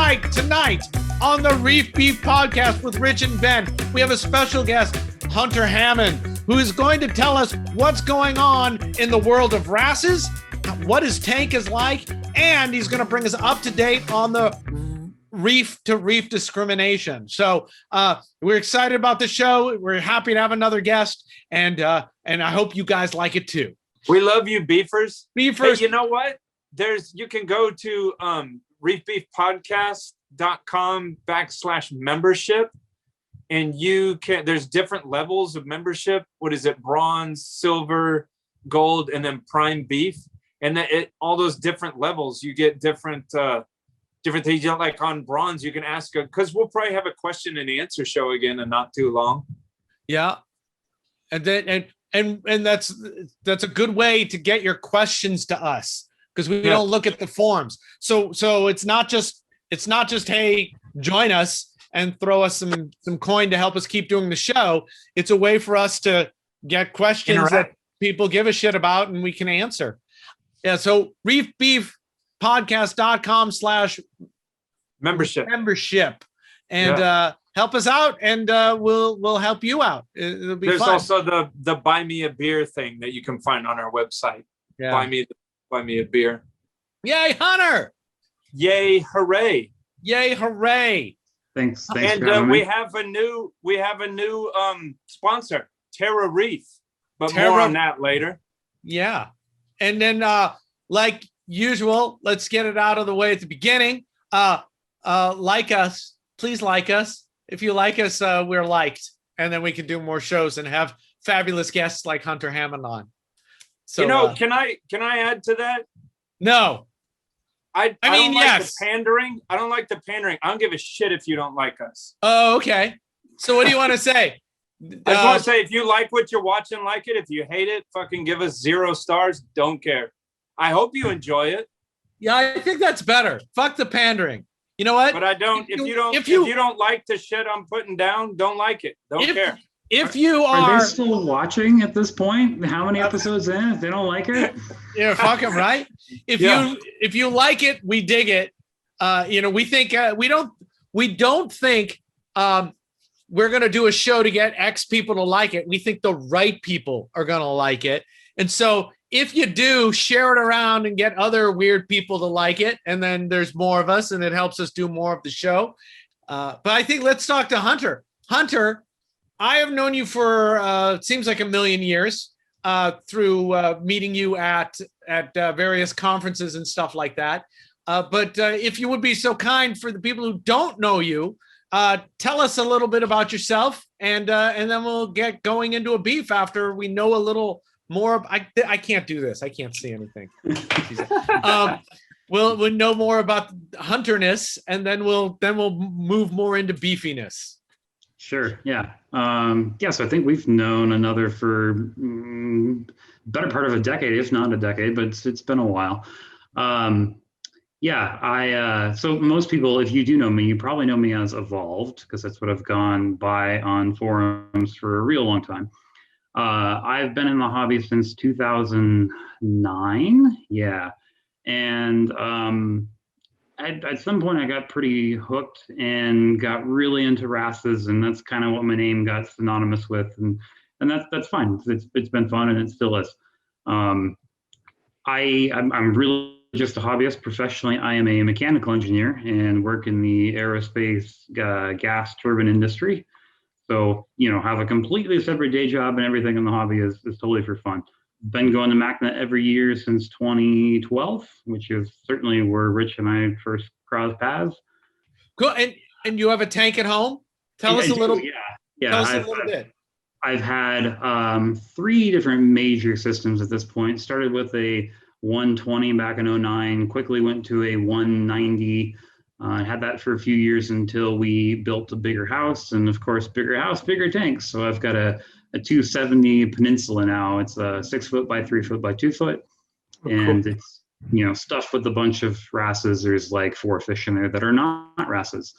right, tonight on the Reef Beef podcast with Rich and Ben, we have a special guest, Hunter Hammond, who is going to tell us what's going on in the world of Wrasses, what his tank is like, and he's going to bring us up to date on the Reef2Reef Discrimination. So we're excited about the show. We're happy to have another guest, and I hope you guys like it too. We love you, beefers. Beefers. Hey, you know what? You can go to reefbeefpodcast.com/membership, and there's different levels of membership. What is it? Bronze, silver, gold, and then prime beef. And all those different levels, you get different things. You know, like on bronze, you can ask because we'll probably have a question and answer show again in not too long. Yeah, and that's a good way to get your questions to us, because we don't look at the forms. So it's not just hey, join us and throw us some coin to help us keep doing the show. It's a way for us to get questions that people give a shit about and we can answer. Yeah. So reefbeefpodcast.com/membership and help us out, and we'll help you out. It'll be There's fun. also the buy me a beer thing that you can find on our website. Yeah. Buy me a beer. Yay, Hunter! Yay, hooray! Yay, hooray! Thanks. And we have a new sponsor, Terra Reef, but more on that later. Yeah, and then like usual, let's get it out of the way at the beginning. Like us, please like us. If you like us, we're liked, and then we can do more shows and have fabulous guests like Hunter Hammond on. So, can I add to that? No. I mean, don't like the pandering. I don't like the pandering. I don't give a shit if you don't like us. Oh, okay. So what do you want to say? I just want to say, if you like what you're watching, like it. If you hate it, fucking give us 0 stars. Don't care. I hope you enjoy it. Yeah, I think that's better. Fuck the pandering. You know what? But I don't. If you don't like the shit I'm putting down, don't like it. Don't care. If you are they still watching at this point? How many episodes in? If they don't like it, yeah, fuck them, right? If you like it, we dig it. We think we don't think we're gonna do a show to get X people to like it. We think the right people are gonna like it, and so if you do, share it around and get other weird people to like it, and then there's more of us, and it helps us do more of the show. But I think let's talk to Hunter. Hunter, I have known you for it seems like a million years through meeting you at various conferences and stuff like that. But if you would be so kind, for the people who don't know you, tell us a little bit about yourself, and then we'll get going into a beef after we know a little more. I can't do this. I can't see anything. We'll know more about Hunterness, and then we'll move more into beefiness. Sure. Yeah. So I think we've known another for better part of a decade, if not a decade, but it's been a while. So most people, if you do know me, you probably know me as Evolved, because that's what I've gone by on forums for a real long time. I've been in the hobby since 2009. Yeah. And at some point I got pretty hooked and got really into Wrasses, and that's kind of what my name got synonymous with, and that's fine. It's been fun, and it still is. I'm really just a hobbyist. Professionally, I am a mechanical engineer and work in the aerospace gas turbine industry. So have a completely separate day job, and everything in the hobby is totally for fun. Been going to MacNet every year since 2012, which is certainly where Rich and I first crossed paths. Cool. And you have a tank at home? Tell us a little. Yeah. Tell us a little bit. I've had 3 different major systems at this point. Started with a 120 back in 2009, quickly went to a 190. I had that for a few years until we built a bigger house, and of course, bigger house, bigger tanks. So I've got a 270 Peninsula now. It's a 6 foot by 3 foot by 2 foot, and cool. It's stuffed with a bunch of Wrasses. There's like 4 fish in there that are not Wrasses.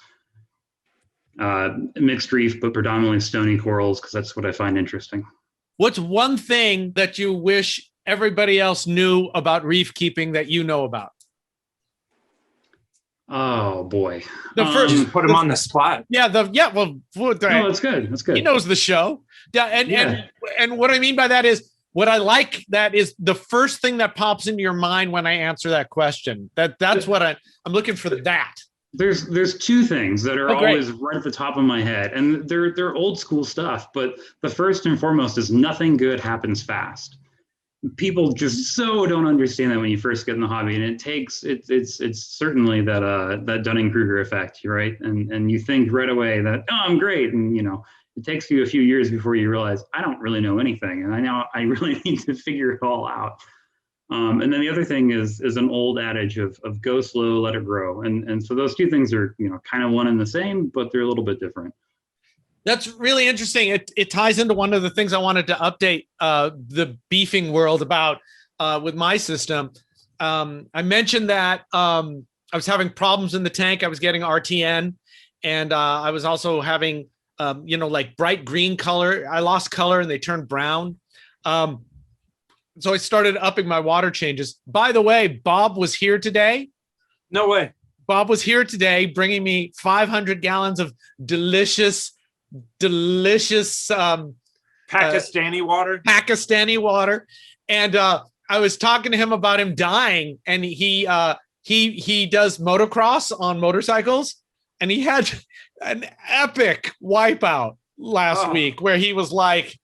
Mixed reef, but predominantly stony corals, because that's what I find interesting. What's one thing that you wish everybody else knew about reef keeping that you know about? Oh boy. The first, Just put him on the spot. yeah, well, No, that's good. That's good. he knows the show. Yeah, and what I mean by that is what I like that is the first thing that pops into your mind when I answer that question. That's what I'm looking for that. There's two things that are great. always right at the top of my head, and they're old school stuff. But the first and foremost is nothing good happens fast. People just so don't understand that when you first get in the hobby, and it's certainly that Dunning-Kruger effect, right? And you think right away that, oh, I'm great, and it takes you a few years before you realize I don't really know anything, and I really need to figure it all out. And then the other thing is an old adage of go slow, let it grow, and so those two things are kind of one and the same, but they're a little bit different. That's really interesting. It ties into one of the things I wanted to update the beefing world about with my system. I mentioned that I was having problems in the tank. I was getting RTN, and I was also having like bright green color. I lost color and they turned brown. So I started upping my water changes. By the way, Bob was here today. No way. Bob was here today bringing me 500 gallons of delicious Pakistani water. And I was talking to him about him dying, and he does motocross on motorcycles, and he had an epic wipeout last week where he was like,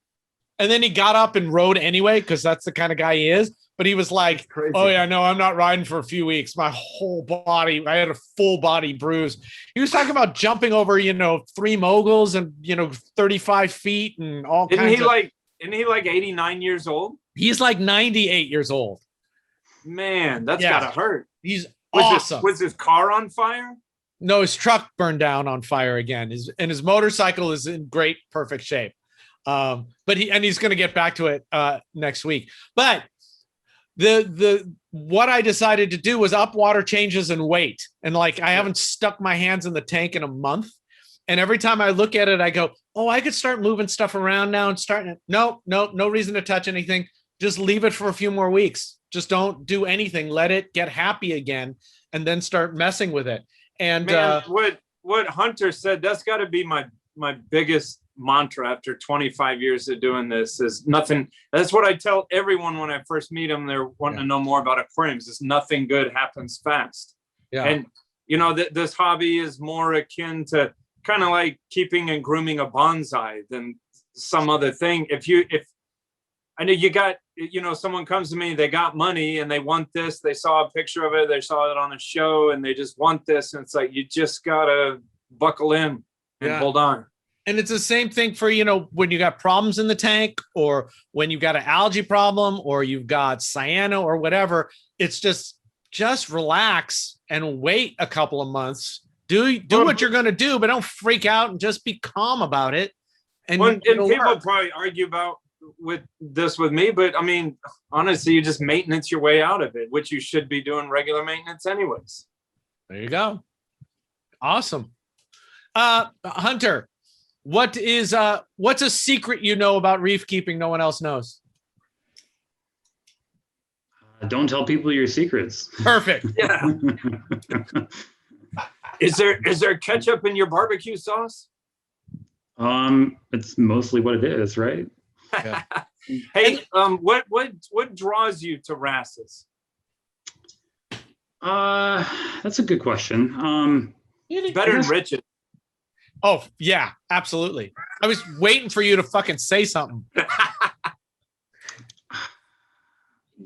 and then he got up and rode anyway, because that's the kind of guy he is. But he was like, oh yeah, no, I'm not riding for a few weeks. My whole body, I had a full body bruise. He was talking about jumping over, 3 moguls and, 35 feet and all kinds of. Isn't he like 89 years old? He's like 98 years old. Man, that's gotta hurt. He's awesome. Was his car on fire? No, his truck burned down on fire again. His motorcycle is in great, perfect shape. But he's going to get back to it next week. But what I decided to do was up water changes and wait. And I haven't stuck my hands in the tank in a month. And every time I look at it, I go, oh, I could start moving stuff around now and starting it. No reason to touch anything. Just leave it for a few more weeks. Just don't do anything. Let it get happy again and then start messing with it. And man, what Hunter said, that's got to be my biggest mantra after 25 years of doing this is nothing. That's what I tell everyone when I first meet them. They're wanting to know more about aquariums. Is nothing good happens fast. Yeah. And this hobby is more akin to kind of like keeping and grooming a bonsai than some other thing. If I know you got, someone comes to me, they got money and they want this, they saw a picture of it, they saw it on a show and they just want this. And it's like, you just gotta buckle in and hold on. And it's the same thing for, when you got problems in the tank, or when you got an algae problem, or you've got cyano or whatever. It's just relax and wait a couple of months. Do what you're going to do, but don't freak out and just be calm about it. And people probably argue with me, but I mean, honestly, you just maintenance your way out of it, which you should be doing regular maintenance anyways. There you go. Awesome. Hunter, what's a secret about reef keeping no one else knows? Don't tell people your secrets. Perfect. Yeah. Is there ketchup in your barbecue sauce? It's mostly what it is, right? Yeah. Hey, what draws you to Wrasses? That's a good question. Better than Rich's. Oh, yeah, absolutely. I was waiting for you to fucking say something.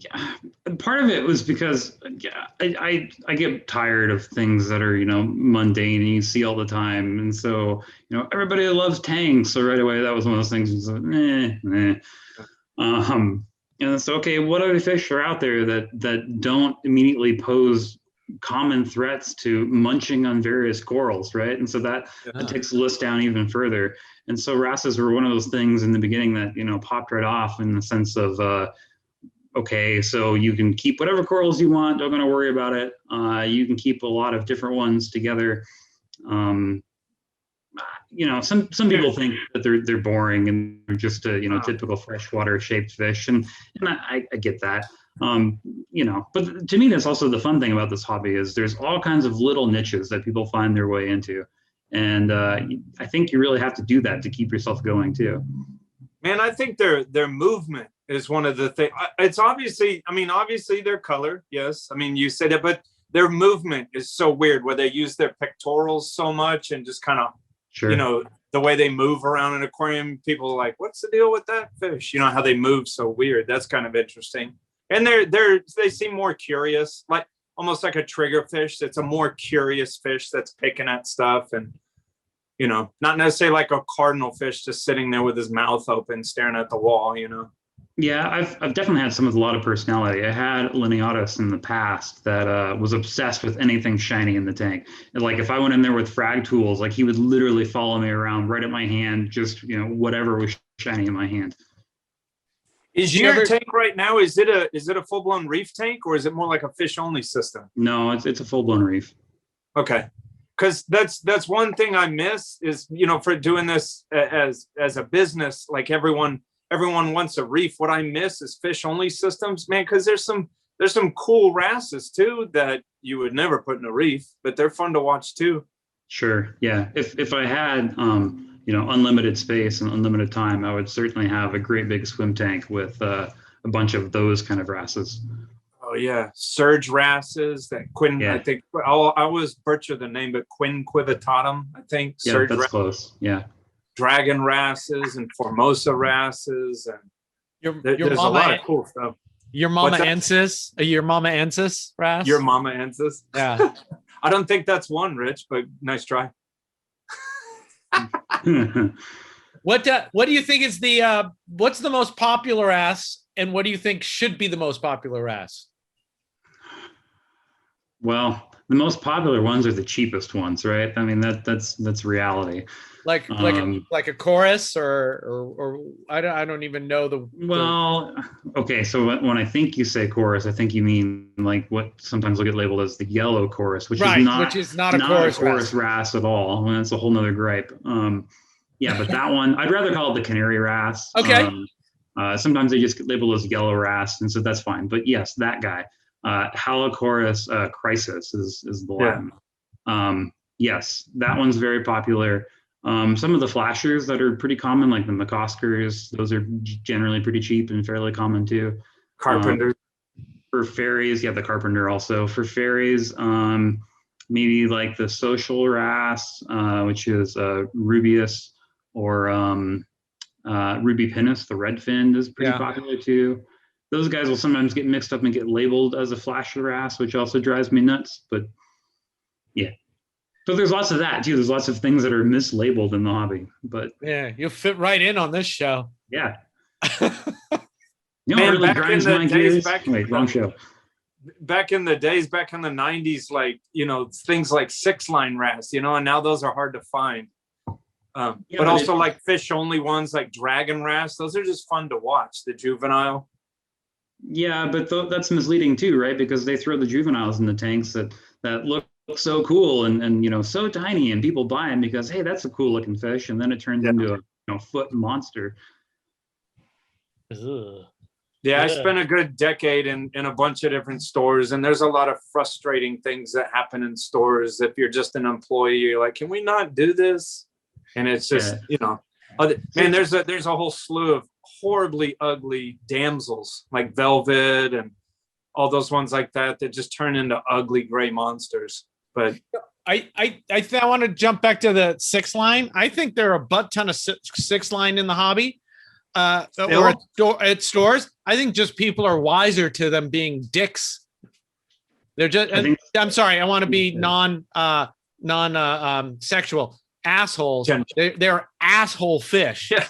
Yeah, part of it was because I get tired of things that are mundane and you see all the time, and so everybody loves tanks, so right away that was one of those things. And so okay, what other fish are out there that don't immediately pose common threats to munching on various corals, right? And so that takes the list down even further. And so wrasses were one of those things in the beginning that popped right off in the sense of okay, so you can keep whatever corals you want, don't gonna worry about it. You can keep a lot of different ones together. Some people think that they're boring and they're just a typical freshwater shaped fish, and I get that. You know, but to me, that's also the fun thing about this hobby is there's all kinds of little niches that people find their way into. And I think you really have to do that to keep yourself going too. Man, I think their movement is one of the things. It's obviously, I mean, obviously their color, yes. I mean, you said it, but their movement is so weird where they use their pectorals so much and just kind of, Sure. you know, the way they move around an aquarium, people are like, what's the deal with that fish? You know, how they move so weird. That's kind of interesting. And they seem more curious, like almost like a trigger fish. It's a more curious fish that's picking at stuff and, you know, not necessarily like a cardinal fish just sitting there with his mouth open, staring at the wall, you know? Yeah, I've definitely had some with a lot of personality. I had Lineatus in the past that was obsessed with anything shiny in the tank. And like if I went in there with frag tools, like he would literally follow me around right at my hand, just, you know, whatever was shiny in my hand. Is your tank right now, is it a full-blown reef tank or is it more like a fish-only system? No, it's a full-blown reef. Okay. Because that's one thing I miss is, you know, for doing this as a business, like everyone wants a reef. What I miss is fish-only systems, man, because there's some cool Wrasses too that you would never put in a reef, but they're fun to watch too. Sure. Yeah. If I had you know, unlimited space and unlimited time, I would certainly have a great big swim tank with a bunch of those kind of Wrasses. Oh yeah, Surge Wrasses, that Quinn. Yeah. I think I always butcher the name, but Quinquivitatum, I think. Yeah, Surge that's Wrasses, close. Yeah. Dragon Wrasses and Formosa Wrasses, and there's a lot of cool stuff. Your mama Ensis, Wrasse? Your mama Ensis. Yeah. I don't think that's one, Rich, but nice try. What do you think is the what's the most popular Wrasse, and what do you think should be the most popular Wrasse? Well, the most popular ones are the cheapest ones, right? I mean that's reality. Like a chorus or I don't even know the. Well, okay. So when I think you say chorus, I think you mean like what sometimes will get labeled as the yellow chorus, which is not a chorus Wrasse at all. I mean, that's a whole nother gripe. Yeah, but that one I'd rather call it the canary Wrasse. Okay. Sometimes they just get labeled as yellow Wrasse, and so that's fine. But yes, that guy, Halochorus crisis is the Latin. Yes, that one's very popular. Some of the flashers that are pretty common, like the McCoskers, those are generally pretty cheap and fairly common too. Carpenter. For fairies, yeah, the Carpenter also. For fairies, maybe like the social Wrasse, which is Rubius, or Ruby Pinus, the red finned, is pretty popular too. Those guys will sometimes get mixed up and get labeled as a flasher Wrasse, which also drives me nuts. But yeah. So there's lots of that too. There's lots of things that are mislabeled in the hobby, but yeah, you'll fit right in on this show. Yeah. You know, man, really grinds my gears. Wait, wrong show. Back in the days, back in the 90s, like, you know, things like 6-line Wrasse, you know, and now those are hard to find. But also like fish only ones like Dragon Wrasse, those are just fun to watch. The juvenile. Yeah, but that's misleading too, right? Because they throw the juveniles in the tanks that look so cool and you know, so tiny, and people buy them because, hey, that's a cool looking fish, and then it turns into a foot monster. Ugh. Yeah, I spent a good decade in a bunch of different stores, and there's a lot of frustrating things that happen in stores. If you're just an employee, you're like, can we not do this? And it's just, you know, man, there's a whole slew of horribly ugly damsels like Velvet and all those ones like that just turn into ugly gray monsters. But I want to jump back to the 6-line. I think there are a butt ton of 6-line in the hobby. Or at stores. I think just people are wiser to them being dicks. They're just, I'm sorry, I want to be non-sexual. Assholes. They're asshole fish. Yeah.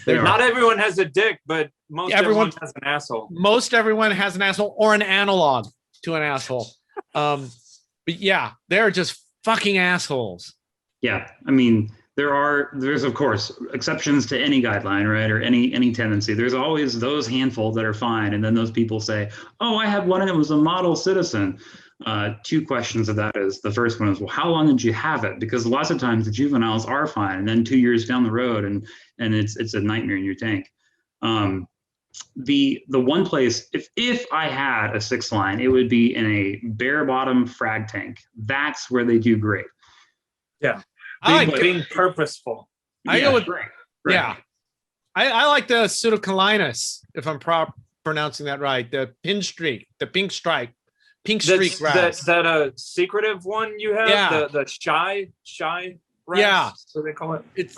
Not everyone has a dick, but everyone has an asshole. Most everyone has an asshole or an analog to an asshole. But yeah, they're just fucking assholes. Yeah, I mean, there's of course exceptions to any guideline, right, or any tendency. There's always those handful that are fine, and then those people say, "Oh, I had one and it was a model citizen." Two questions of that is, the first one is, well, how long did you have it? Because lots of times the juveniles are fine, and then 2 years down the road, and it's a nightmare in your tank. the one place, if I had a 6-line, it would be in a bare bottom frag tank. That's where they do great. Yeah. I like Being purposeful. I go with right. yeah. I like the pseudocalinus, if I'm pronouncing that right. The pink streak That's that a secretive one you have? Yeah. The shy wrasse, Yeah. so they call it. It's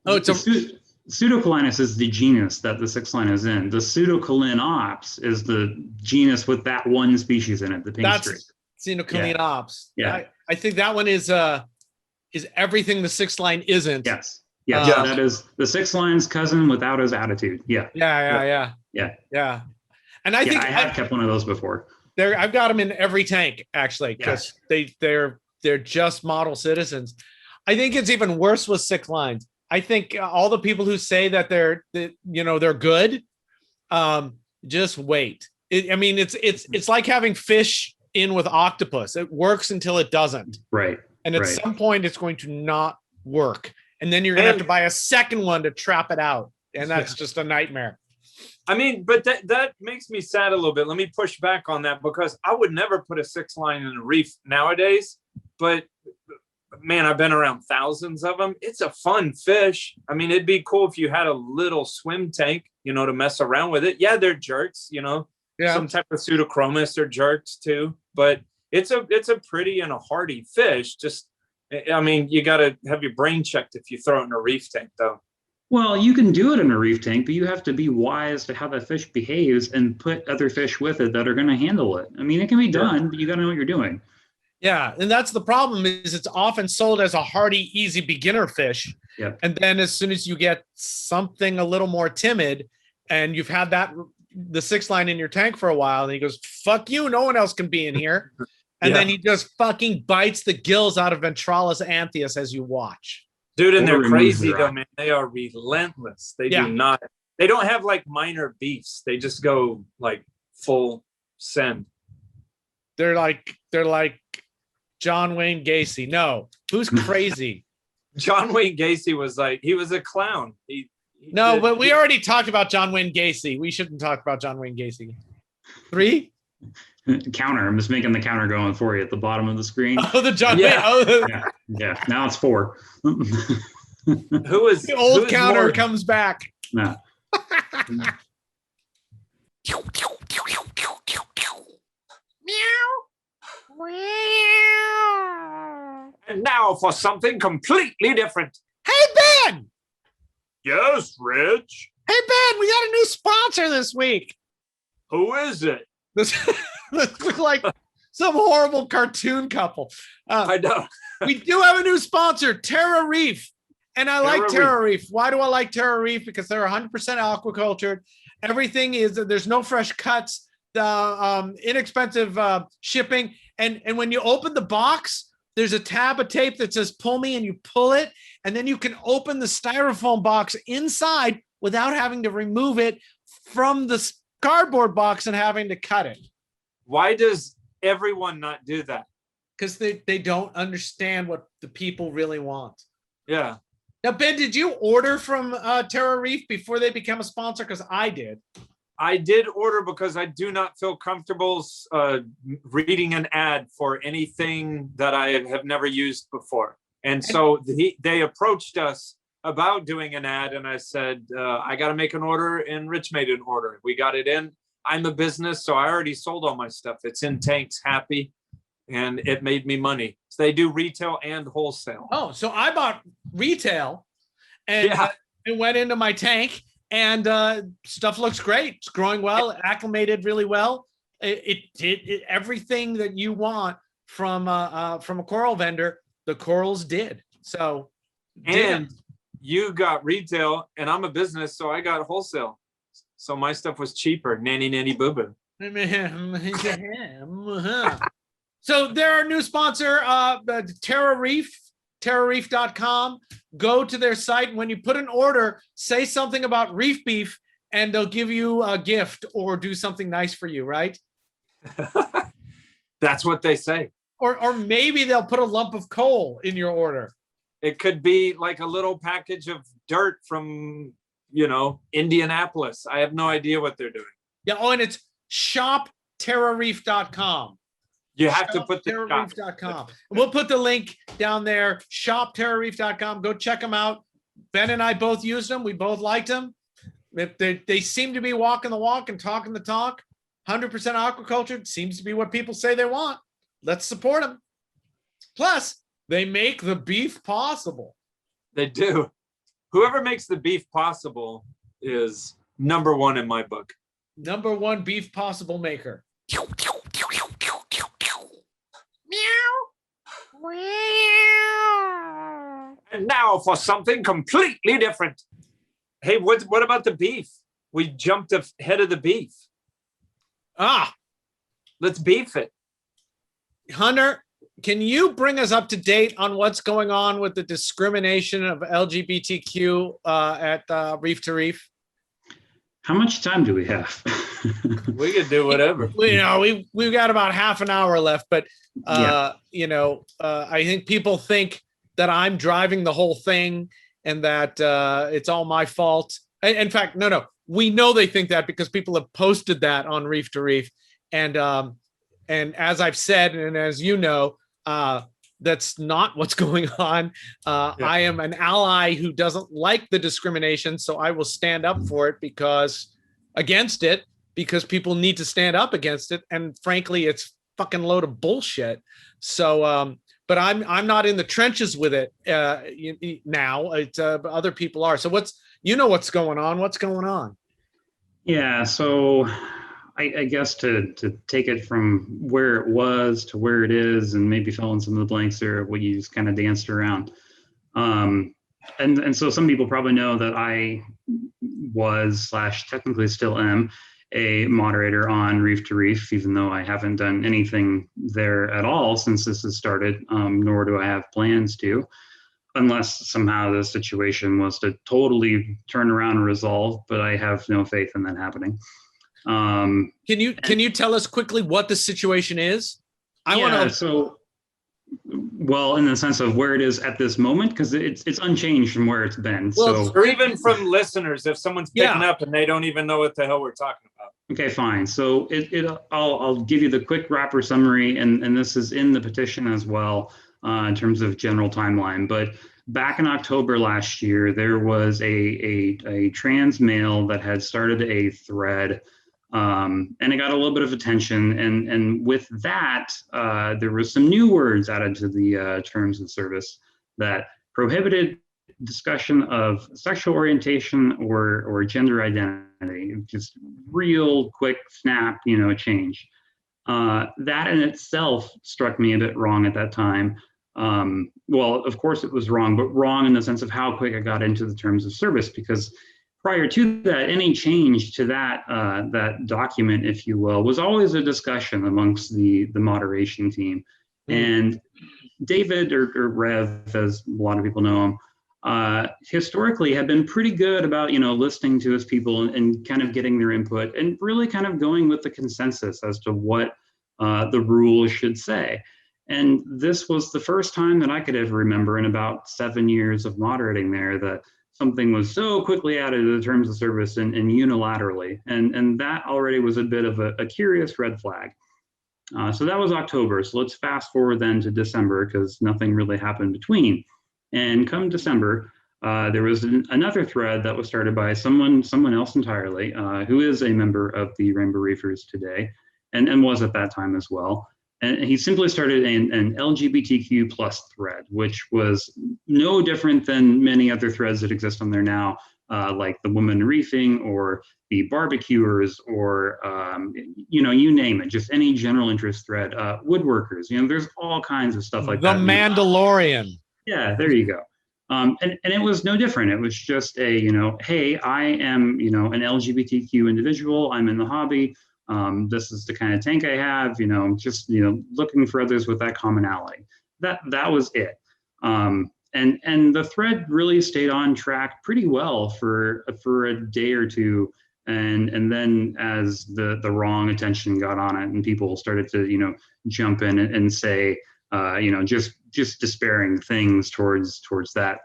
It's Pseudocalinus is the genus that the 6-line is in. The Pseudocalinops is the genus with that one species in it, the pink streak. Pseudocalinops. Yeah. I think that one is everything the 6-line isn't. Yes. Yes. That is the 6-line's cousin without his attitude. Yeah. Yeah. And I think I have kept one of those before. I've got them in every tank actually, because they're just model citizens. I think it's even worse with 6-lines. I think all the people who say that they're good, just wait. It's like having fish in with octopus. It works until it doesn't. Right. And at some point it's going to not work. And then you're going to have to buy a second one to trap it out. And that's just a nightmare. But that makes me sad a little bit. Let me push back on that, because I would never put a 6-line in a reef nowadays. But man, I've been around thousands of them. It's a fun fish. It'd be cool if you had a little swim tank, to mess around with it. Yeah, they're jerks, some type of pseudochromis are jerks too, but it's a pretty and a hardy fish. Just, you got to have your brain checked if you throw it in a reef tank though. Well, you can do it in a reef tank, but you have to be wise to how that fish behaves and put other fish with it that are going to handle it. It can be done, but you got to know what you're doing. Yeah, and that's the problem, is it's often sold as a hardy, easy beginner fish. Yeah. And then as soon as you get something a little more timid and you've had the 6-line in your tank for a while, and he goes, fuck you, no one else can be in here. And then he just fucking bites the gills out of Ventralis anthias as you watch. Dude, and they're crazy though, man. They are relentless. They do not, they don't have like minor beefs. They just go like full send. They're like John Wayne Gacy. No, who's crazy? John Wayne Gacy was a clown. But we already talked about John Wayne Gacy. We shouldn't talk about John Wayne Gacy. 3? Counter. I'm just making the counter going for you at the bottom of the screen. Oh, the John Wayne. Oh, yeah. Now it's 4. The old counter more? Comes back. No. And now for something completely different. Hey, Ben! Yes, Rich? Hey, Ben, we got a new sponsor this week. Who is it? This looks like some horrible cartoon couple. I know. We do have a new sponsor, Terra Reef. And I like Terra Reef. Why do I like Terra Reef? Because they're 100% aquacultured. Everything is, there's no fresh cuts, the inexpensive shipping. And when you open the box, there's a tab of tape that says pull me, and you pull it. And then you can open the styrofoam box inside without having to remove it from the cardboard box and having to cut it. Why does everyone not do that? Because they don't understand what the people really want. Yeah. Now, Ben, did you order from Terra Reef before they became a sponsor? Because I did. I did order because I do not feel comfortable reading an ad for anything that I have never used before. And so they approached us about doing an ad, and I said, I got to make an order, and Rich made an order. We got it in. I'm a business, so I already sold all my stuff. It's in tanks, happy, and it made me money. So they do retail and wholesale. Oh, so I bought retail and it went into my tank, and stuff looks great. It's growing well, acclimated really well. It did everything that you want from a coral vendor. The corals did. So, and you got retail, and I'm a business, so I got wholesale. So my stuff was cheaper. Nanny boo boo. So they're our new sponsor, Terra Reef, terrareef.com. Go to their site. When you put an order, say something about reef beef, and they'll give you a gift or do something nice for you, right? That's what they say. Or maybe they'll put a lump of coal in your order. It could be like a little package of dirt from Indianapolis. I have no idea what they're doing. Yeah. Oh, and it's shopterrareef.com. You have to put the terrareef.com. We'll put the link down there. Shopterrareef.com. Go check them out. Ben and I both used them. We both liked them. They seem to be walking the walk and talking the talk. 100% aquaculture seems to be what people say they want. Let's support them. Plus, they make the beef possible. They do. Whoever makes the beef possible is number one in my book. Number one beef possible maker. And now for something completely different. Hey, what about the beef? We jumped ahead of the beef. Let's beef it. Hunter, can you bring us up to date on what's going on with the discrimination of LGBTQ at Reef2Reef? How much time do we have? We could do whatever. We've got about half an hour left, but I think people think that I'm driving the whole thing and that it's all my fault. In fact, no. We know they think that because people have posted that on Reef2Reef. And as I've said, and as you know, that's not what's going on. I am an ally who doesn't like the discrimination, so I will stand up for it because people need to stand up against it. And frankly, it's fucking load of bullshit. So, but I'm not in the trenches with it now. It's other people are. So what's going on? What's going on? Yeah. So I guess to take it from where it was to where it is and maybe fill in some of the blanks there of what you just kind of danced around. And so some people probably know that I was / technically still am a moderator on Reef2Reef, even though I haven't done anything there at all since this has started, nor do I have plans to, unless somehow the situation was to totally turn around and resolve, but I have no faith in that happening. Can you tell us quickly what the situation is? Well, in the sense of where it is at this moment, because it's unchanged from where it's been. Or even from listeners, if someone's picking up and they don't even know what the hell we're talking about. Okay, fine. So I'll give you the quick wrapper summary, and this is in the petition as well in terms of general timeline. But back in October last year, there was a trans male that had started a thread. And it got a little bit of attention, and with that, there was some new words added to the terms of service that prohibited discussion of sexual orientation or gender identity. Just real quick snap, change. That in itself struck me a bit wrong at that time. Well, of course it was wrong, but wrong in the sense of how quick it got into the terms of service, because prior to that, any change to that document, if you will, was always a discussion amongst the moderation team. And David, or Rev, as a lot of people know him, historically had been pretty good about listening to his people and kind of getting their input and really kind of going with the consensus as to what the rules should say. And this was the first time that I could ever remember in about 7 years of moderating there that something was so quickly added to the terms of service and unilaterally. And that already was a bit of a curious red flag. So that was October. So let's fast forward then to December, because nothing really happened between. And come December, there was another thread that was started by someone else entirely, who is a member of the Rainbow Reefers today, and was at that time as well. And he simply started an LGBTQ plus thread, which was no different than many other threads that exist on there now, like the women reefing or the barbecuers or, you name it, just any general interest thread, woodworkers, there's all kinds of stuff like that. The Mandalorian. Yeah, there you go. And it was no different. It was just hey, I am, an LGBTQ individual. I'm in the hobby. This is the kind of tank I have, just, looking for others with that commonality. That was it. And the thread really stayed on track pretty well for a day or two. And then as the wrong attention got on it and people started to, jump in and say, just disparaging things towards that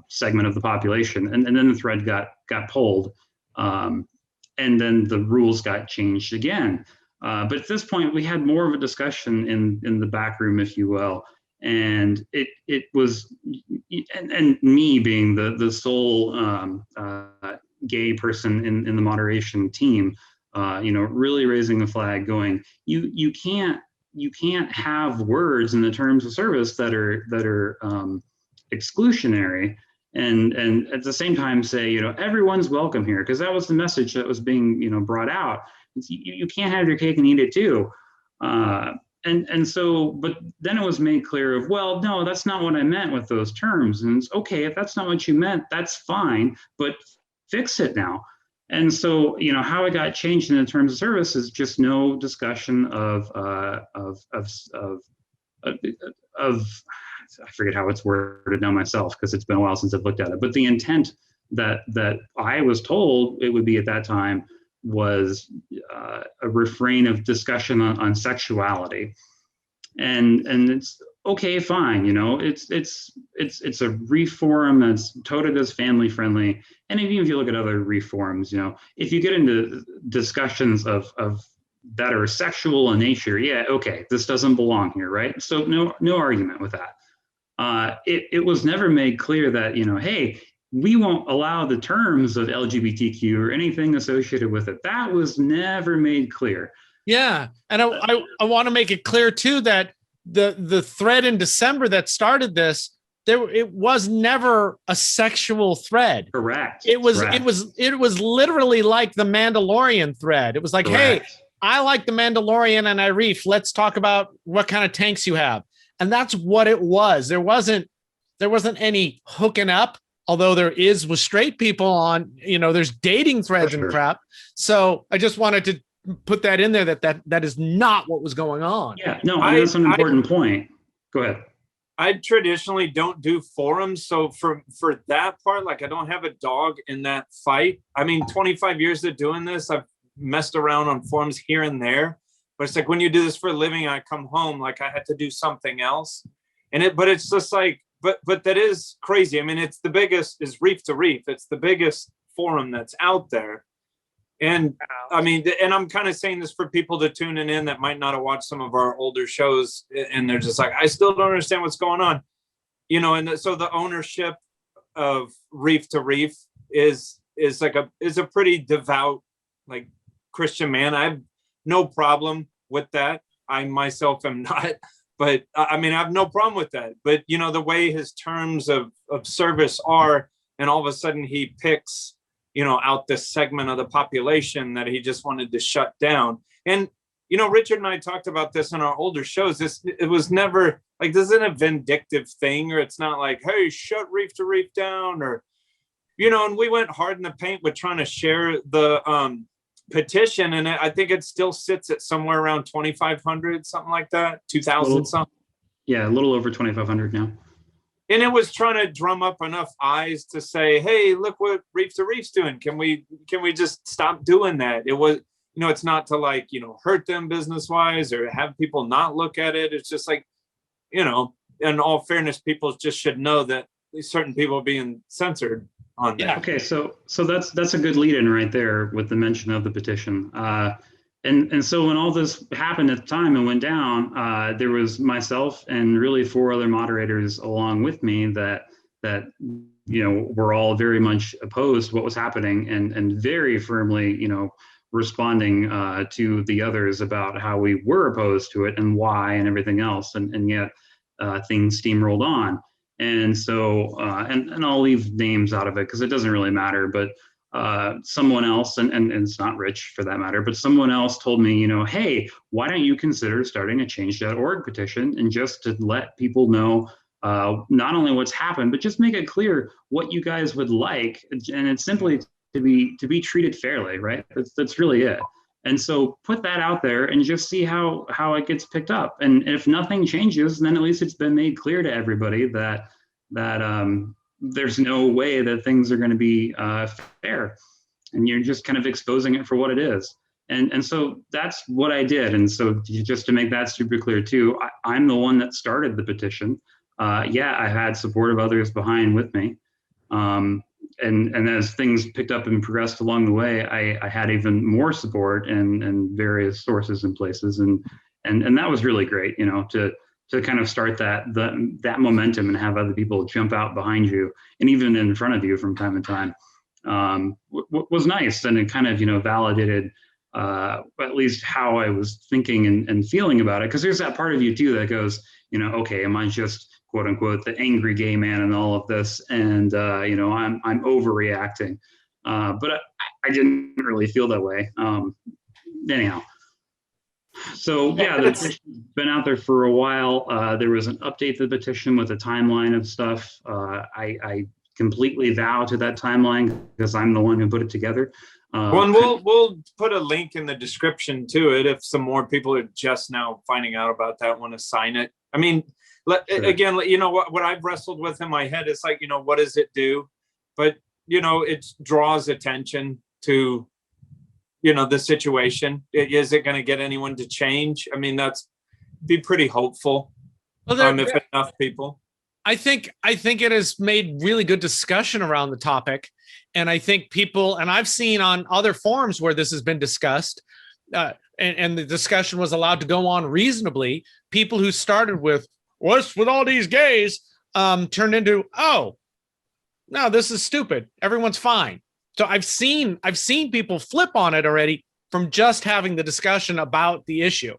segment of the population, and then the thread got pulled, and then the rules got changed again. But at this point, we had more of a discussion in the back room, if you will, and it was, and me being the sole gay person in the moderation team, really raising the flag, going, you can't have words in the terms of service that are exclusionary, and at the same time say, everyone's welcome here, because that was the message that was being brought out. You can't have your cake and eat it too. And so, but then it was made clear of, well, no, that's not what I meant with those terms. And it's okay, if that's not what you meant, that's fine, but fix it now. And so, how it got changed in the terms of service is just no discussion of I forget how it's worded now myself, because it's been a while since I've looked at it. But the intent that I was told it would be at that time was a refrain of discussion on sexuality, and it's okay, fine. It's a Reef forum that's touted as family friendly, and even if you look at other Reef forums, if you get into discussions of that are sexual in nature, yeah, okay, this doesn't belong here, right? So no argument with that. It was never made clear that, hey, we won't allow the terms of LGBTQ or anything associated with it. That was never made clear. Yeah. And I want to make it clear too, that the thread in December that started this, it was never a sexual thread. Correct. It was literally like the Mandalorian thread. It was like, Correct. Hey, I like the Mandalorian and I Reef. Let's talk about what kind of tanks you have. And that's what it was. There wasn't any hooking up, although there is with straight people on, there's dating threads and crap. So I just wanted to put that in there, that is not what was going on. Yeah, no, that's an important point. Go ahead. I traditionally don't do forums. So for that part, like, I don't have a dog in that fight. I mean, 25 years of doing this, I've messed around on forums here and there. But it's like, when you do this for a living, I come home, like, I had to do something else. But it's just like, but that is crazy. I mean, it's the biggest, is Reef2Reef. It's the biggest forum that's out there. And I mean, and I'm kind of saying this for people to tune in that might not have watched some of our older shows, and they're just like, I still don't understand what's going on. And so the ownership of Reef2Reef is a pretty devout, like, Christian man. I have no problem with that. I myself am not, but I mean, I have no problem with that. But the way his terms of service are, and all of a sudden he picks, out this segment of the population that he just wanted to shut down. And Richard and I talked about this in our older shows. It was never like, this isn't a vindictive thing, or it's not like, hey, shut Reef2Reef down, or and we went hard in the paint with trying to share the petition, and I think it still sits at somewhere around 2,500, something like that, 2,000 something. Yeah, a little over 2,500 now. And it was trying to drum up enough eyes to say, hey, look what Reef2Reef's doing. Can we just stop doing that? It was, it's not to, like, hurt them business wise or have people not look at it. It's just like, in all fairness, people just should know that certain people are being censored on that. Yeah. Okay. So that's a good lead in right there with the mention of the petition. And so when all this happened at the time and went down, there was myself and really 4 other moderators along with me that were all very much opposed to what was happening and very firmly, responding to the others about how we were opposed to it and why and everything else. And yet things steamrolled on. And so, and I'll leave names out of it because it doesn't really matter, but someone else, and it's not Rich for that matter, but someone else told me, hey, why don't you consider starting a change.org petition, and just to let people know not only what's happened, but just make it clear what you guys would like. And it's simply to be treated fairly, right? That's really it. And so put that out there and just see how it gets picked up. And if nothing changes, then at least it's been made clear to everybody that there's no way that things are going to be fair, and you're just kind of exposing it for what it is. And so that's what I did. And so just to make that super clear too, I'm the one that started the petition. yeah, I had supportive others behind with me. And as things picked up and progressed along the way, I had even more support and various sources and places. And that was really great, you know, to kind of start that momentum and have other people jump out behind you and even in front of you from time to time, was nice. And it kind of, you know, validated at least how I was thinking and feeling about it. Because there's that part of you too that goes, you know, okay, am I just quote unquote the angry gay man in all of this? And you know, I'm overreacting. But I didn't really feel that way. Anyhow. So yeah, the petition's been out there for a while. There was an update to the petition with a timeline of stuff. I completely vow to that timeline because I'm the one who put it together. Well, and we'll put a link in the description to it if some more people are just now finding out about that, want to sign it. I mean, again, you know, what I've wrestled with in my head is like, you know, what does it do? But, you know, it draws attention to, you know, the situation. Is it going to get anyone to change? I mean, that's be pretty hopeful. Well, if enough people. I think it has made really good discussion around the topic. And I think people, and I've seen on other forums where this has been discussed, and the discussion was allowed to go on reasonably. People who started with, what's with all these gays, turned into, oh, no, this is stupid. Everyone's fine. So I've seen people flip on it already from just having the discussion about the issue.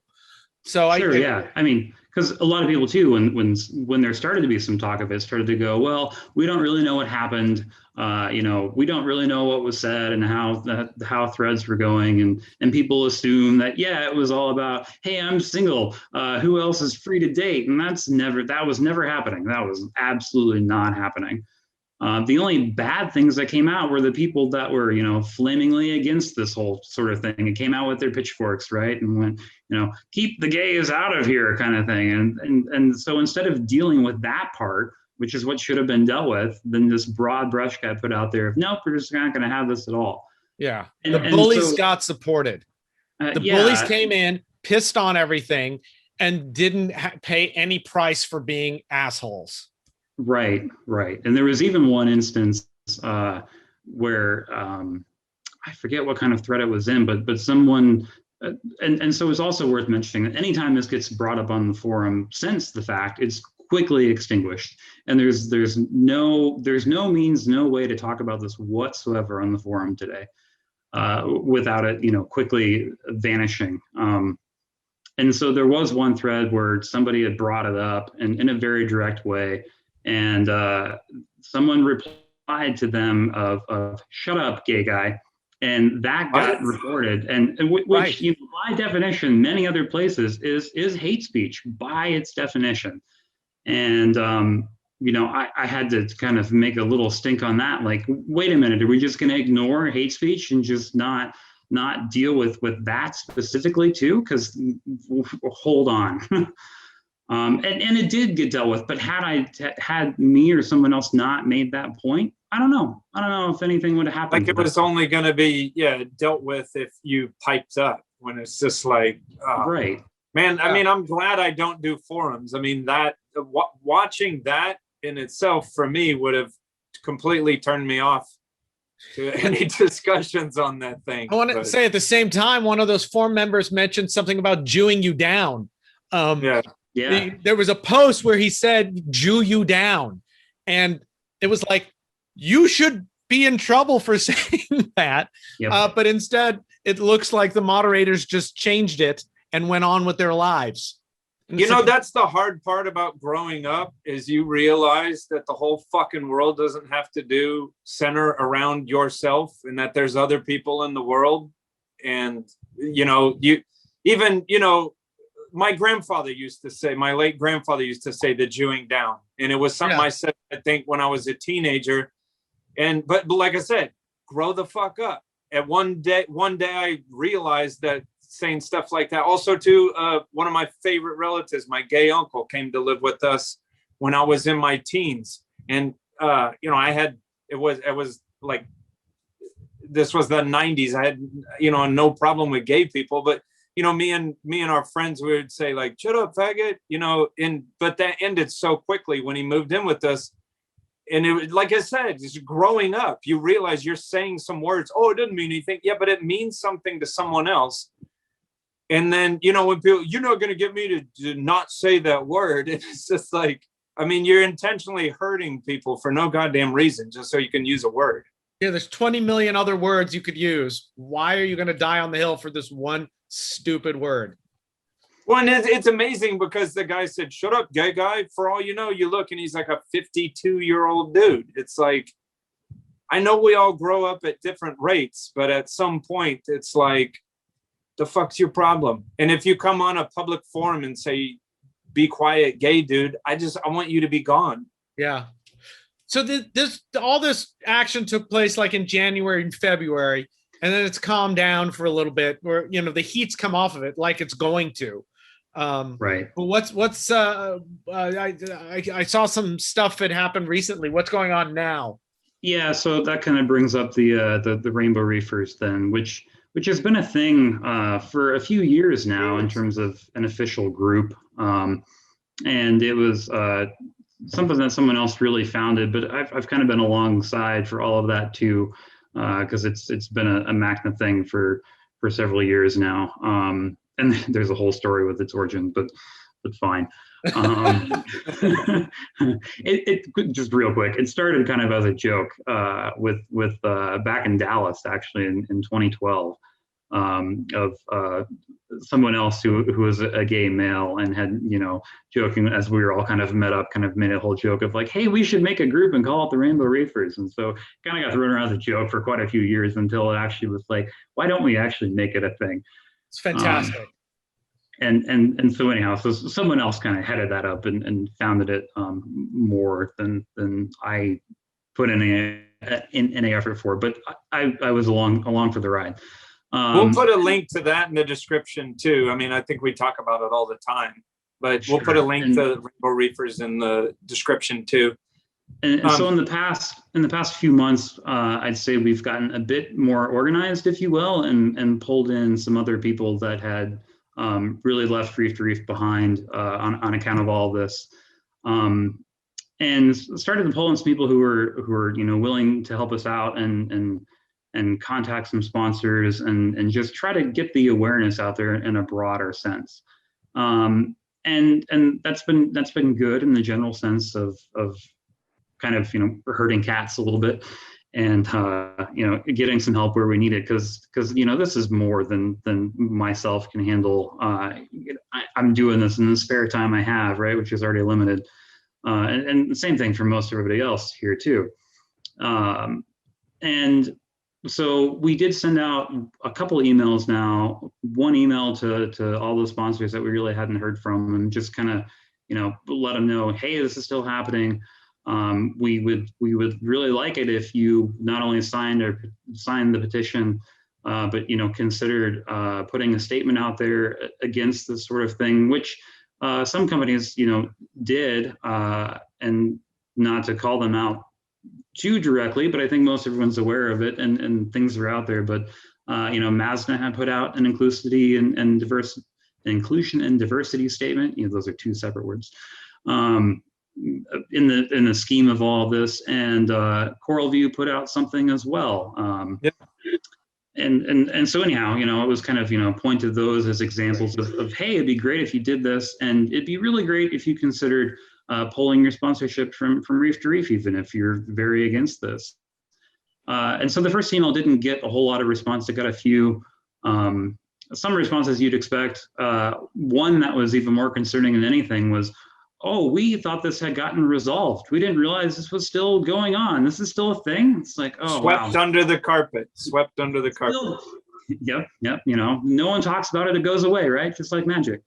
So sure, yeah. I mean, because a lot of people too, when there started to be some talk of it, started to go, well, we don't really know what happened. You know, we don't really know what was said and how threads were going, and people assume that, yeah, it was all about, hey, I'm single. Who else is free to date? And that was never happening. That was absolutely not happening. The only bad things that came out were the people that were, you know, flamingly against this whole sort of thing and came out with their pitchforks, right? And went, you know, keep the gays out of here kind of thing. And so instead of dealing with that part, which is what should have been dealt with, then this broad brush got put out there of, nope, we're just not going to have this at all. Yeah. The bullies got supported. The bullies came in, pissed on everything, and didn't pay any price for being assholes. Right. And there was even one instance where I forget what kind of thread it was in, but someone, and so it's also worth mentioning that anytime this gets brought up on the forum since the fact, it's quickly extinguished, and there's no means, no way to talk about this whatsoever on the forum today without it, you know, quickly vanishing. And so there was one thread where somebody had brought it up in a very direct way. And someone replied to them of shut up, gay guy. And that got reported. And which, right, you know, by definition, many other places is hate speech by its definition. And, you know, I had to kind of make a little stink on that. Like, wait a minute, are we just going to ignore hate speech and just not deal with that specifically too? Because hold on. And it did get dealt with, but had me or someone else not made that point, I don't know if anything would have happened. Like it was only going to be, dealt with if you piped up, when it's just like, right, man. I mean, I'm glad I don't do forums. I mean, that watching that in itself for me would have completely turned me off to any discussions on that thing. I want to say at the same time, one of those forum members mentioned something about Jewing you down. Yeah. There was a post where he said, Jew you down. And it was like, you should be in trouble for saying that. Yep. But instead, it looks like the moderators just changed it and went on with their lives. And you know, that's the hard part about growing up, is you realize that the whole fucking world doesn't have to center around yourself, and that there's other people in the world. And, you know, my grandfather used to say, my late grandfather used to say the Jewing down. And it was something I said, I think, when I was a teenager. But like I said, grow the fuck up. And one day I realized that saying stuff like that. Also, too, one of my favorite relatives, my gay uncle, came to live with us when I was in my teens. And, you know, it was like, this was the 90s. I had, you know, no problem with gay people, but me and our friends would say like, shut up, faggot, but that ended so quickly when he moved in with us. And it was, like I said, just growing up, you realize you're saying some words. Oh, it doesn't mean anything. Yeah, but it means something to someone else. And then, when people, you're not going to get me to not say that word. It's just like, you're intentionally hurting people for no goddamn reason, just so you can use a word. Yeah, there's 20 million other words you could use. Why are you going to die on the hill for this one stupid word? Well, and it's amazing because the guy said, shut up, gay guy. For all you know, you look and he's like a 52-year-old dude. It's like, I know we all grow up at different rates, but at some point it's like, the fuck's your problem? And if you come on a public forum and say, be quiet, gay dude, I want you to be gone. Yeah. So all this action took place like in January and February, and then it's calmed down for a little bit, where the heat's come off of it like it's going to. Right. But I saw some stuff that happened recently. What's going on now? Yeah, so that kind of brings up the Rainbow Reefers then, which has been a thing for a few years now in terms of an official group, and it was something that someone else really founded, but I've kind of been alongside for all of that too, because it's been a MACNA thing for several years now, and there's a whole story with its origin, but fine. It just real quick, it started kind of as a joke with back in Dallas actually in 2012, of someone else who was a gay male and had joking as we were all kind of met up, kind of made a whole joke of like, hey, we should make a group and call it the Rainbow Reefers. And so kind of got thrown around as a joke for quite a few years until it actually was like, why don't we actually make it a thing? It's fantastic. And so anyhow, so someone else kind of headed that up and founded it more than I put in any effort for, but I was along for the ride. We'll put a link to that in the description too. I think we talk about it all the time, but we'll put a link to Rainbow Reefers in the description too. And so in the past few months, I'd say we've gotten a bit more organized, if you will, and pulled in some other people that had really left Reef2Reef behind on account of all this, and started to pull in some people who were willing to help us out and contact some sponsors and just try to get the awareness out there in a broader sense, and that's been good in the general sense of kind of herding cats a little bit. And getting some help where we need it, because this is more than myself can handle. I'm doing this in the spare time I have, right, which is already limited, and the same thing for most everybody else here too. And so we did send out a couple emails now. One email to all the sponsors that we really hadn't heard from, and just kind of let them know, hey, this is still happening. We would really like it if you not only signed the petition, but considered putting a statement out there against this sort of thing, which some companies did, and not to call them out too directly, but I think most everyone's aware of it, and things are out there. But MASNA had put out an inclusion and diversity statement. Those are two separate words. In the scheme of all of this, and Coral View put out something as well. Yep. And so anyhow, it was kind of pointed those as examples of hey, it'd be great if you did this, and it'd be really great if you considered pulling your sponsorship from Reef2Reef, even if you're very against this. And so the first email didn't get a whole lot of response. It got a few, some responses you'd expect. One that was even more concerning than anything was, oh, we thought this had gotten resolved. We didn't realize this was still going on. This is still a thing. It's like, oh, swept wow. under the carpet. Swept under the carpet. Yep. No one talks about it. It goes away, right? Just like magic.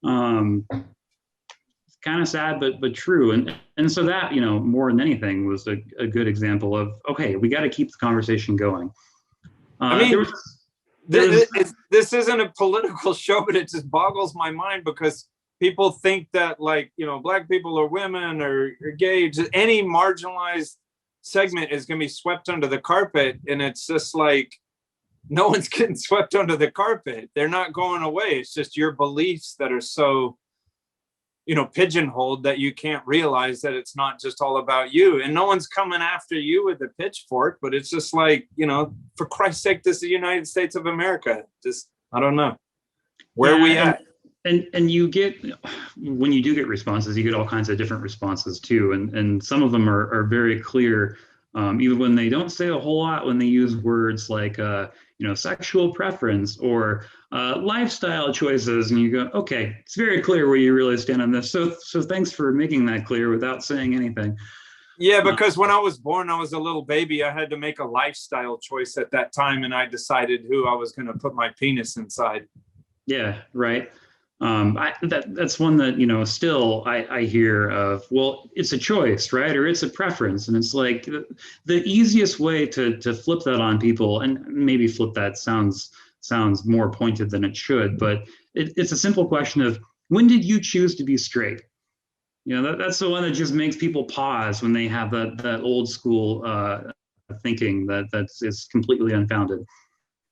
It's kind of sad, but true. And so that, more than anything, was a good example of, okay, we got to keep the conversation going. This isn't a political show, but it just boggles my mind because people think that Black people or women or gay, just any marginalized segment is going to be swept under the carpet. And it's just like, no one's getting swept under the carpet. They're not going away. It's just your beliefs that are so, pigeonholed that you can't realize that it's not just all about you. And no one's coming after you with a pitchfork, but it's just like, for Christ's sake, this is the United States of America. Just, I don't know. Where are we at? And you get, when you do get responses, you get all kinds of different responses too. And some of them are very clear, even when they don't say a whole lot, when they use words like, sexual preference or lifestyle choices. And you go, okay, it's very clear where you really stand on this. So thanks for making that clear without saying anything. Yeah, because when I was born, I was a little baby. I had to make a lifestyle choice at that time. And I decided who I was going to put my penis inside. Yeah, right. That's one that, still I hear of, well, it's a choice, right? Or it's a preference. And it's like the easiest way to flip that on people, and maybe flip that sounds more pointed than it should, but it's a simple question of, when did you choose to be straight? That's the one that just makes people pause when they have that old school thinking that's completely unfounded.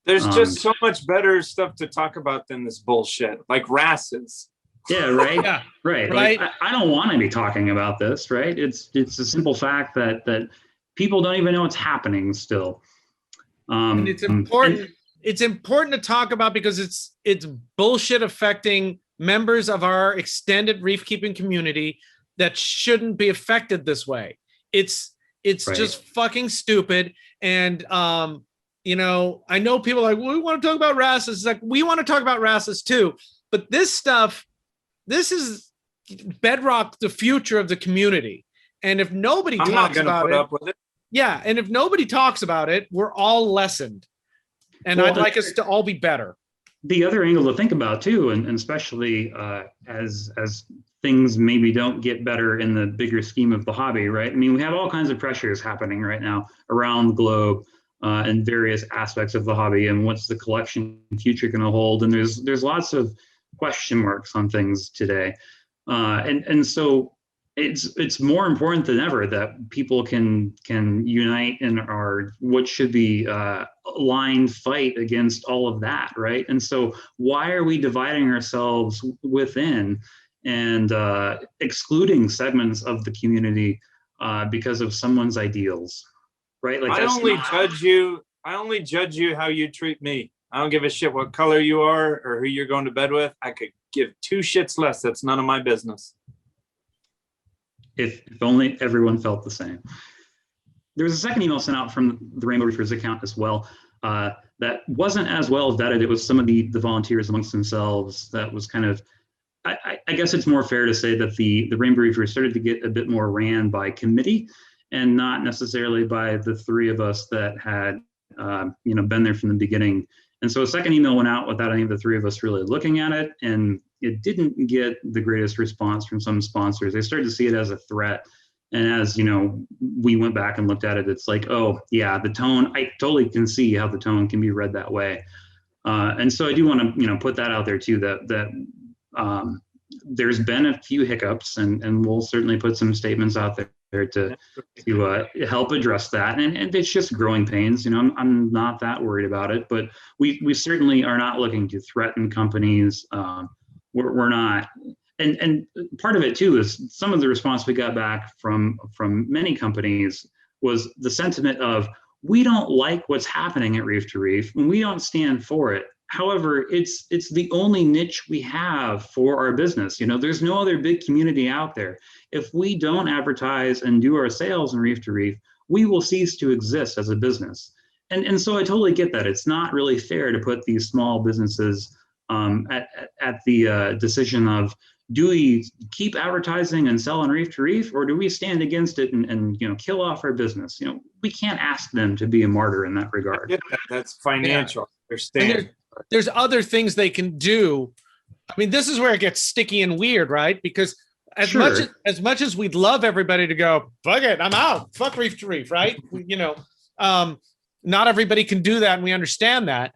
There's just so much better stuff to talk about than this bullshit, like Wrasses. Yeah, right. Yeah, right. Right. Like, I don't want to be talking about this, right? It's a simple fact that people don't even know it's happening still. And it's important. It's important to talk about because it's bullshit affecting members of our extended reef keeping community that shouldn't be affected this way. It's right. Just fucking stupid. And I know people are like, well, we want to talk about Wrasses. It's like, we want to talk about Wrasses too. But this stuff, this is bedrock, the future of the community. And if nobody talks about it, yeah, and if nobody talks about it, we're all lessened. And I'd like us to all be better. The other angle to think about too, and especially as things maybe don't get better in the bigger scheme of the hobby, right? I mean, we have all kinds of pressures happening right now around the globe. And various aspects of the hobby, and what's the collection future going to hold? And there's lots of question marks on things today, and so it's more important than ever that people can unite in our what should be aligned fight against all of that, right? And so why are we dividing ourselves within and excluding segments of the community because of someone's ideals? Right? Like I only judge you how you treat me. I don't give a shit what color you are or who you're going to bed with. I could give two shits less. That's none of my business. If only everyone felt the same. There was a second email sent out from the Rainbow Reefers account as well that wasn't as well vetted. It was some of the volunteers amongst themselves that was kind of, I guess it's more fair to say that the Rainbow Reefers started to get a bit more ran by committee, and not necessarily by the three of us that had, been there from the beginning. And so a second email went out without any of the three of us really looking at it, and it didn't get the greatest response from some sponsors. They started to see it as a threat. And as, we went back and looked at it, it's like, oh yeah, the tone, I totally can see how the tone can be read that way. And so I do want to, put that out there too, that there's been a few hiccups, and we'll certainly put some statements out there to help address that, and it's just growing pains. I'm not that worried about it, but we certainly are not looking to threaten companies. We're not, and part of it too is some of the response we got back from many companies was the sentiment of, we don't like what's happening at Reef2Reef, and we don't stand for it. However, it's the only niche we have for our business. There's no other big community out there. If we don't advertise and do our sales in Reef2Reef, we will cease to exist as a business. And so I totally get that. It's not really fair to put these small businesses at the decision of, do we keep advertising and sell on Reef2Reef, or do we stand against it and kill off our business? We can't ask them to be a martyr in that regard. Yeah, that's financial. Yeah. There's other things they can do. I mean, this is where it gets sticky and weird, right? Because as much as we'd love everybody to go, fuck it, I'm out, fuck Reef2Reef, right? Not everybody can do that, and we understand that.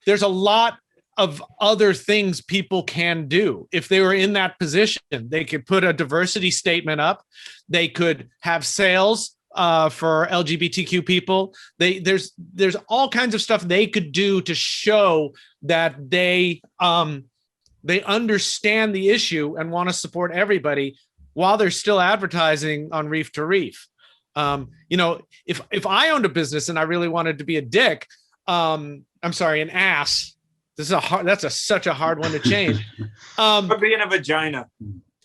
There's a lot of other things people can do. If they were in that position, they could put a diversity statement up. They could have sales for LGBTQ people. There's all kinds of stuff they could do to show that they understand the issue and want to support everybody while they're still advertising on Reef2Reef. If I owned a business and I really wanted to be a dick, an ass. That's such a hard one to change. For being a vagina.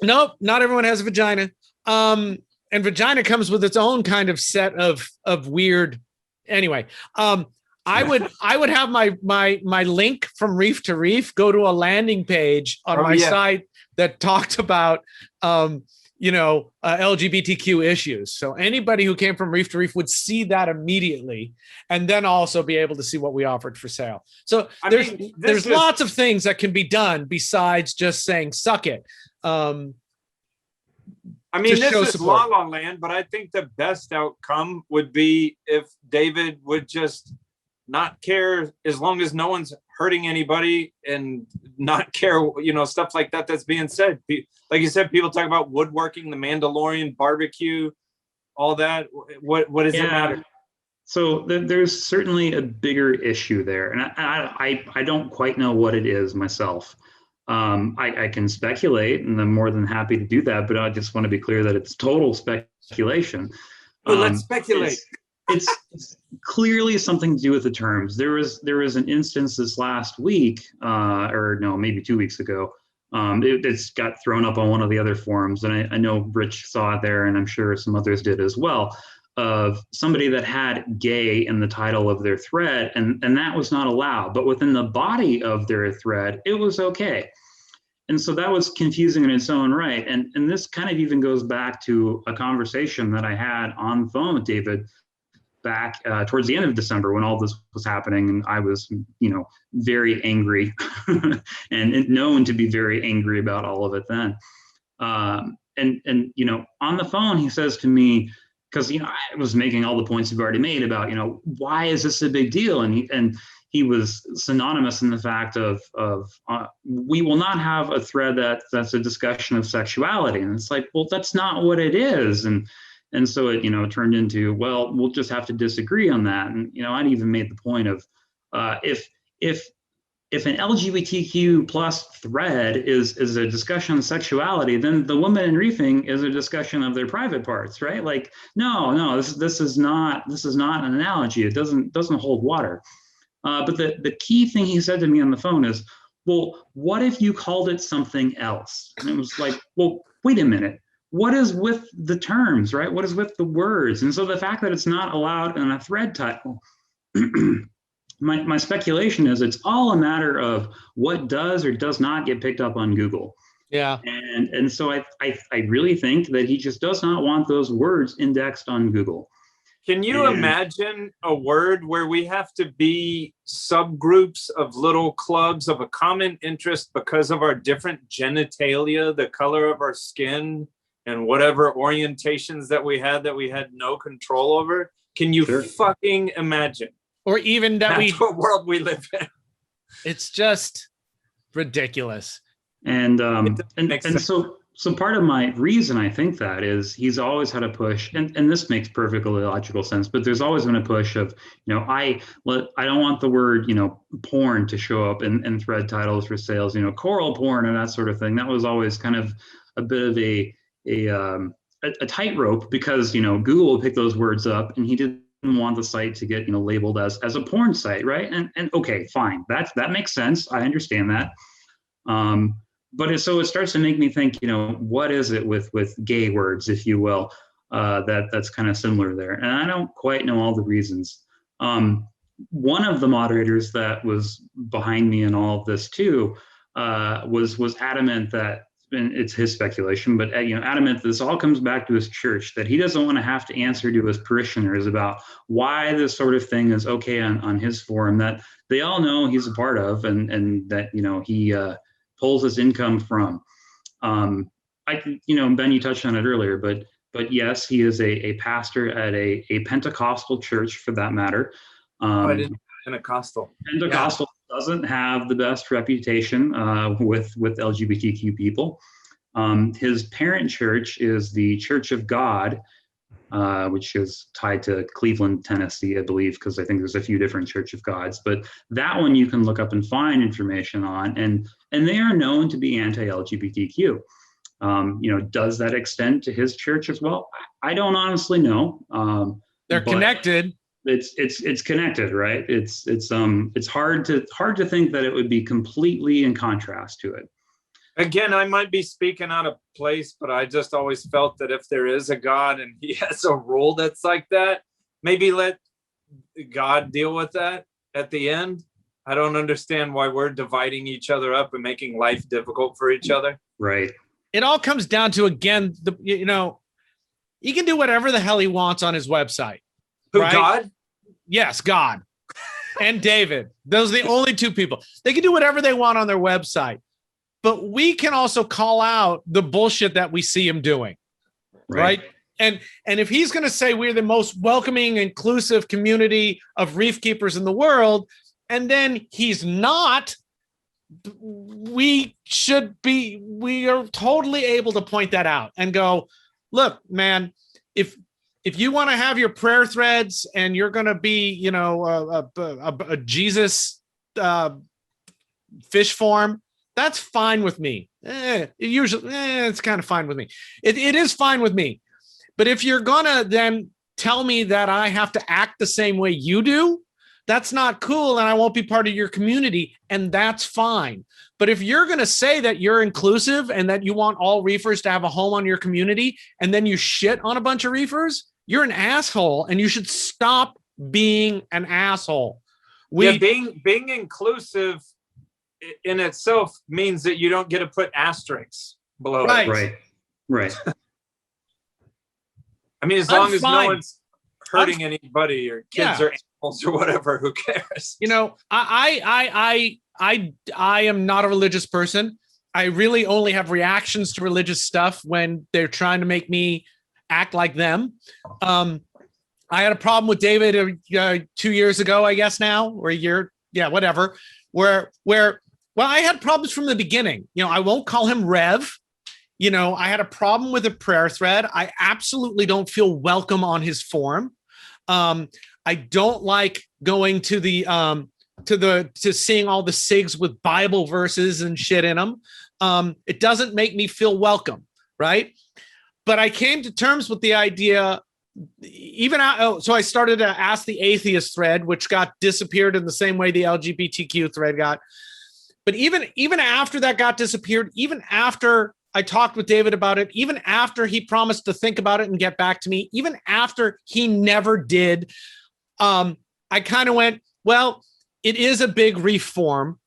Nope, not everyone has a vagina. And vagina comes with its own kind of set of weird. Anyway, I would have my link from Reef2Reef go to a landing page on my site that talked about LGBTQ issues. So anybody who came from Reef2Reef would see that immediately, and then also be able to see what we offered for sale. So there's lots of things that can be done besides just saying suck it. This is La La Land, but I think the best outcome would be if David would just not care, as long as no one's hurting anybody, and not care, stuff like that that's being said. Like you said, people talk about woodworking, the Mandalorian, barbecue, all that. What does it matter? So there's certainly a bigger issue there, and I don't quite know what it is myself. I can speculate, and I'm more than happy to do that, but I just want to be clear that it's total speculation. Let's speculate. It's clearly something to do with the terms. There was an instance this last week, or no, maybe 2 weeks ago. It's got thrown up on one of the other forums, and I know Rich saw it there, and I'm sure some others did as well, of somebody that had gay in the title of their thread, and that was not allowed. But within the body of their thread, it was okay. And so that was confusing in its own right. And this kind of even goes back to a conversation that I had on the phone with David back towards the end of December, when all this was happening, and I was, very angry and known to be very angry about all of it then. And on the phone, he says to me, because I was making all the points you've already made about why is this a big deal, and he was synonymous in the fact of we will not have a thread that's a discussion of sexuality, and it's like, well, that's not what it is, and so it turned into, well, we'll just have to disagree on that. And I'd even made the point of if an LGBTQ plus thread is a discussion of sexuality, then the woman in reefing is a discussion of their private parts, right? Like, no, this is not an analogy. It doesn't hold water. But the key thing he said to me on the phone is, well, what if you called it something else? And it was like, well, wait a minute. What is with the terms, right? What is with the words? And so the fact that it's not allowed in a thread title, my speculation is it's all a matter of what does or does not get picked up on Google. Yeah. And so I really think that he just does not want those words indexed on Google. Can you imagine a word where we have to be subgroups of little clubs of a common interest because of our different genitalia, the color of our skin, and whatever orientations that we had no control over? Can you fucking imagine? Or even that That's what world we live in. It's just ridiculous. And so part of my reason I think that is he's always had a push, and this makes perfectly logical sense, but there's always been a push of, I don't want the word, porn to show up in thread titles for sales, choral porn and that sort of thing. That was always kind of a bit of a tightrope, because, Google will pick those words up, and he didn't want the site to get, labeled as a porn site, right? And okay, fine, that makes sense. I understand that. But so it starts to make me think, what is it with gay words, if you will, that's kind of similar there. And I don't quite know all the reasons. One of the moderators that was behind me in all of this too was adamant that, and it's his speculation, but adamant this all comes back to his church, that he doesn't want to have to answer to his parishioners about why this sort of thing is okay on his forum that they all know he's a part of, and that he pulls his income from. Ben, you touched on it earlier, but yes, he is a pastor at a Pentecostal church, for that matter. I didn't Pentecostal. Pentecostal doesn't have the best reputation with LGBTQ people. His parent church is the Church of God, which is tied to Cleveland, Tennessee, I believe, because I think there's a few different Church of Gods. But that one you can look up and find information on, and they are known to be anti-LGBTQ. Does that extend to his church as well? I don't honestly know. They're connected. It's connected, right? It's hard to think that it would be completely in contrast to it. Again, I might be speaking out of place, but I just always felt that if there is a God and he has a rule that's like that, maybe let God deal with that at the end. I don't understand why we're dividing each other up and making life difficult for each other. Right. It all comes down to, again, he can do whatever the hell he wants on his website. Who, right? God? Yes, God and David. Those are the only two people. They can do whatever they want on their website. But we can also call out the bullshit that we see him doing, right? And if he's going to say we're the most welcoming, inclusive community of reef keepers in the world, and then he's not, we are totally able to point that out and go, look, man, if you want to have your prayer threads and you're going to be, a Jesus fish form, that's fine with me. It's kind of fine with me. It is fine with me. But if you're gonna then tell me that I have to act the same way you do, that's not cool, and I won't be part of your community, and that's fine. But if you're gonna say that you're inclusive and that you want all reefers to have a home on your community, and then you shit on a bunch of reefers, you're an asshole, and you should stop being an asshole. Being inclusive in itself means that you don't get to put asterisks below it. Right. I mean, as long as no one's hurting anybody or kids or animals or whatever, who cares? I am not a religious person. I really only have reactions to religious stuff when they're trying to make me act like them. I had a problem with David 2 years ago, I guess now, or a year, whatever, where I had problems from the beginning. I won't call him Rev. I had a problem with a prayer thread. I absolutely don't feel welcome on his forum. I don't like going to to seeing all the SIGs with Bible verses and shit in them. It doesn't make me feel welcome, right? But I came to terms with the idea. So I started to ask the atheist thread, which got disappeared in the same way the LGBTQ thread got. But even after that got disappeared, even after I talked with David about it, even after he promised to think about it and get back to me, even after he never did, I kind of went, well, it is a big reef form.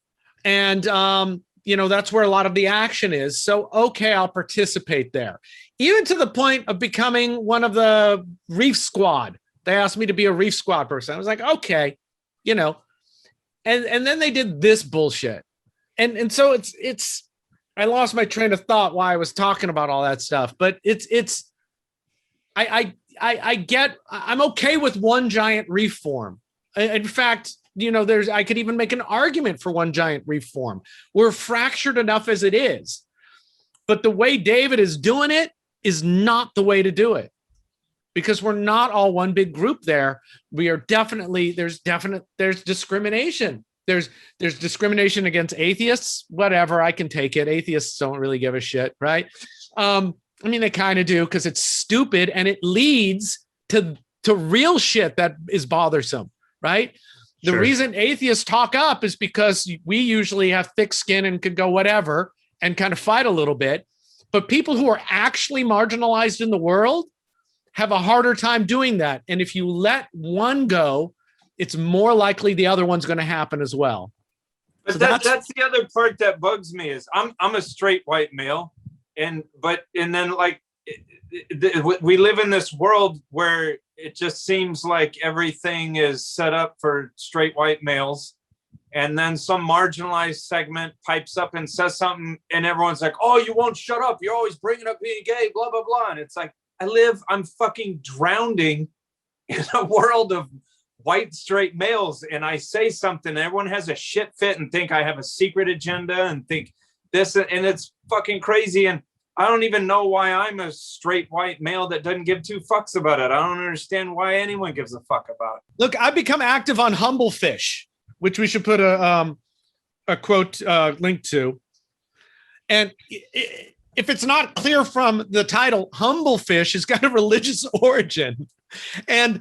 And, that's where a lot of the action is. So, okay, I'll participate there. Even to the point of becoming one of the Reef Squad. They asked me to be a Reef Squad person. I was like, okay, and then they did this bullshit. And so it's I lost my train of thought why I was talking about all that stuff, but I'm okay with one giant reef form. In fact, I could even make an argument for one giant reef form. We're fractured enough as it is, but the way David is doing it is not the way to do it, because we're not all one big group there. We are definitely, there's discrimination. There's discrimination against atheists, whatever, I can take it. Atheists don't really give a shit, right? They kind of do, because it's stupid and it leads to real shit that is bothersome, right? The reason atheists talk up is because we usually have thick skin and could go whatever and kind of fight a little bit. But people who are actually marginalized in the world have a harder time doing that. And if you let one go, it's more likely the other one's going to happen as well. But so that's the other part that bugs me is I'm a straight white male, and then we live in this world where it just seems like everything is set up for straight white males, and then some marginalized segment pipes up and says something, and everyone's like, "Oh, you won't shut up! You're always bringing up being gay, blah blah blah." And it's like I'm fucking drowning in a world of white straight males, and I say something, everyone has a shit fit and think I have a secret agenda and think this, and it's fucking crazy. And I don't even know why I'm a straight white male that doesn't give two fucks about it. I don't understand why anyone gives a fuck about it. Look, I've become active on Humble Fish, which we should put a quote link to. And if it's not clear from the title, Humble Fish has got a religious origin. And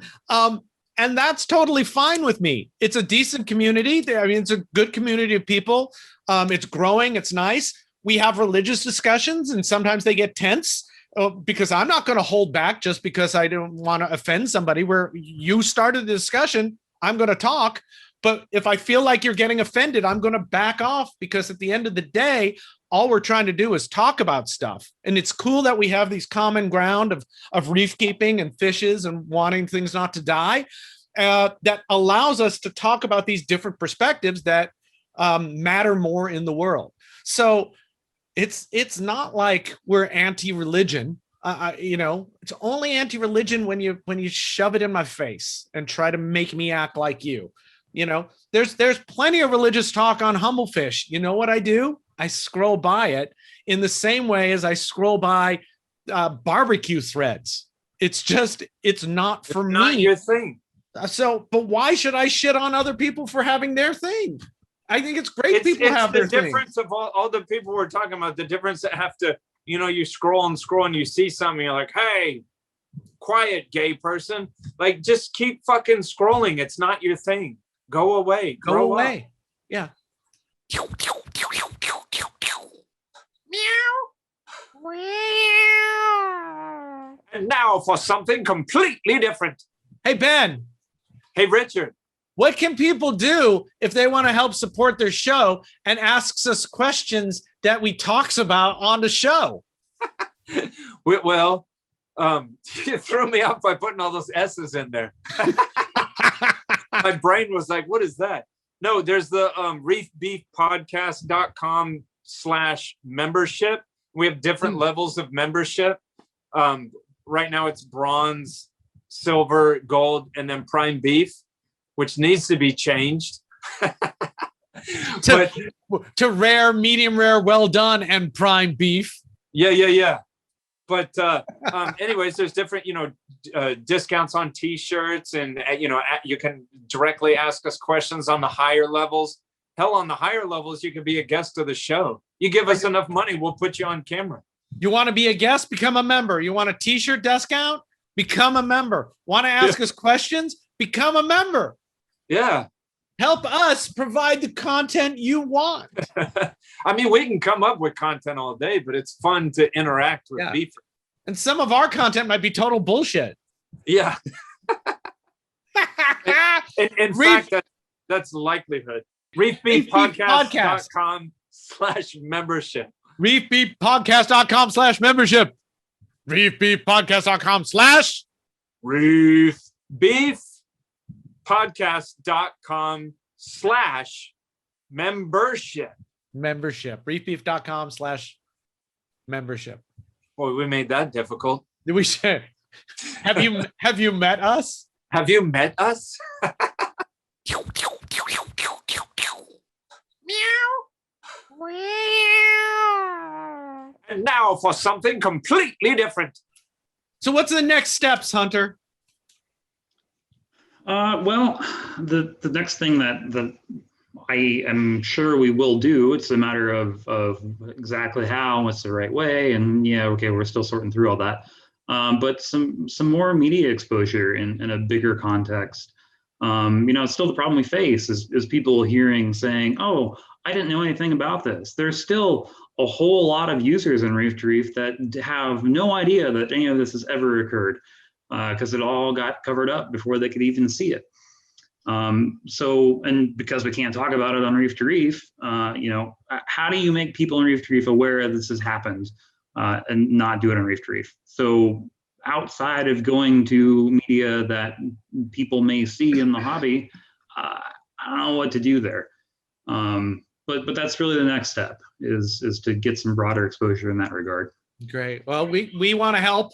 that's totally fine with me. It's a decent community. I mean, it's a good community of people. It's growing. It's nice. We have religious discussions, and sometimes they get tense because I'm not going to hold back just because I don't want to offend somebody. Where you started the discussion, I'm going to talk. But if I feel like you're getting offended, I'm going to back off, because at the end of the day, all we're trying to do is talk about stuff. And it's cool that we have these common ground of reef keeping and fishes and wanting things not to die. That allows us to talk about these different perspectives that matter more in the world. So it's not like we're anti-religion. It's only anti-religion when you shove it in my face and try to make me act like you. There's plenty of religious talk on Humble Fish. You know what I do? I scroll by it in the same way as I scroll by barbecue threads. It's not for me. Not your thing. So, but why should I shit on other people for having their thing? I think it's great people have their thing. It's the difference of all the people we're talking about, the difference that have to, you scroll and you see something, you're like, hey, quiet, gay person. Like, just keep fucking scrolling. It's not your thing. Go away. Go away. Up. Yeah. And now for something completely different. Hey, Ben. Hey, Richard. What can people do if they want to help support their show and asks us questions that we talks about on the show? Well, you threw me off by putting all those S's in there. My brain was like, what is that? No, there's the reefbeefpodcast.com/membership. We have different levels of membership. Right now it's bronze, silver, gold, and then prime beef, which needs to be changed. to rare, medium rare, well done, and prime beef. Yeah. But anyways, there's different, discounts on T-shirts, and you can directly ask us questions on the higher levels. Hell, on the higher levels, you can be a guest of the show. You give us enough money, we'll put you on camera. You want to be a guest? Become a member. You want a T-shirt discount? Become a member. Want to ask us questions? Become a member. Yeah. Help us provide the content you want. I mean, we can come up with content all day, but it's fun to interact with people. And some of our content might be total bullshit. Yeah. in fact, that's the likelihood. reefbeefpodcast.com/membership. reefbeefpodcast.com/membership. reefbeefpodcast.com/ reefbeefpodcast.com/membership. Membership. reefbeef.com/membership. Boy, we made that difficult. We should. Have you met us? Have you met us? And now for something completely different. So what's the next steps, Hunter? Well, the next thing that I am sure we will do, it's a matter of exactly how, what's the right way, and we're still sorting through all that. But some more media exposure in a bigger context. It's still the problem we face is people saying, oh, I didn't know anything about this. There's still a whole lot of users in Reef2Reef that have no idea that any of this has ever occurred, because it all got covered up before they could even see it. And because we can't talk about it on Reef2Reef, how do you make people in Reef2Reef aware that this has happened and not do it on Reef2Reef? So outside of going to media that people may see in the hobby, I don't know what to do there. But that's really the next step is to get some broader exposure in that regard. Great. Well, we want to help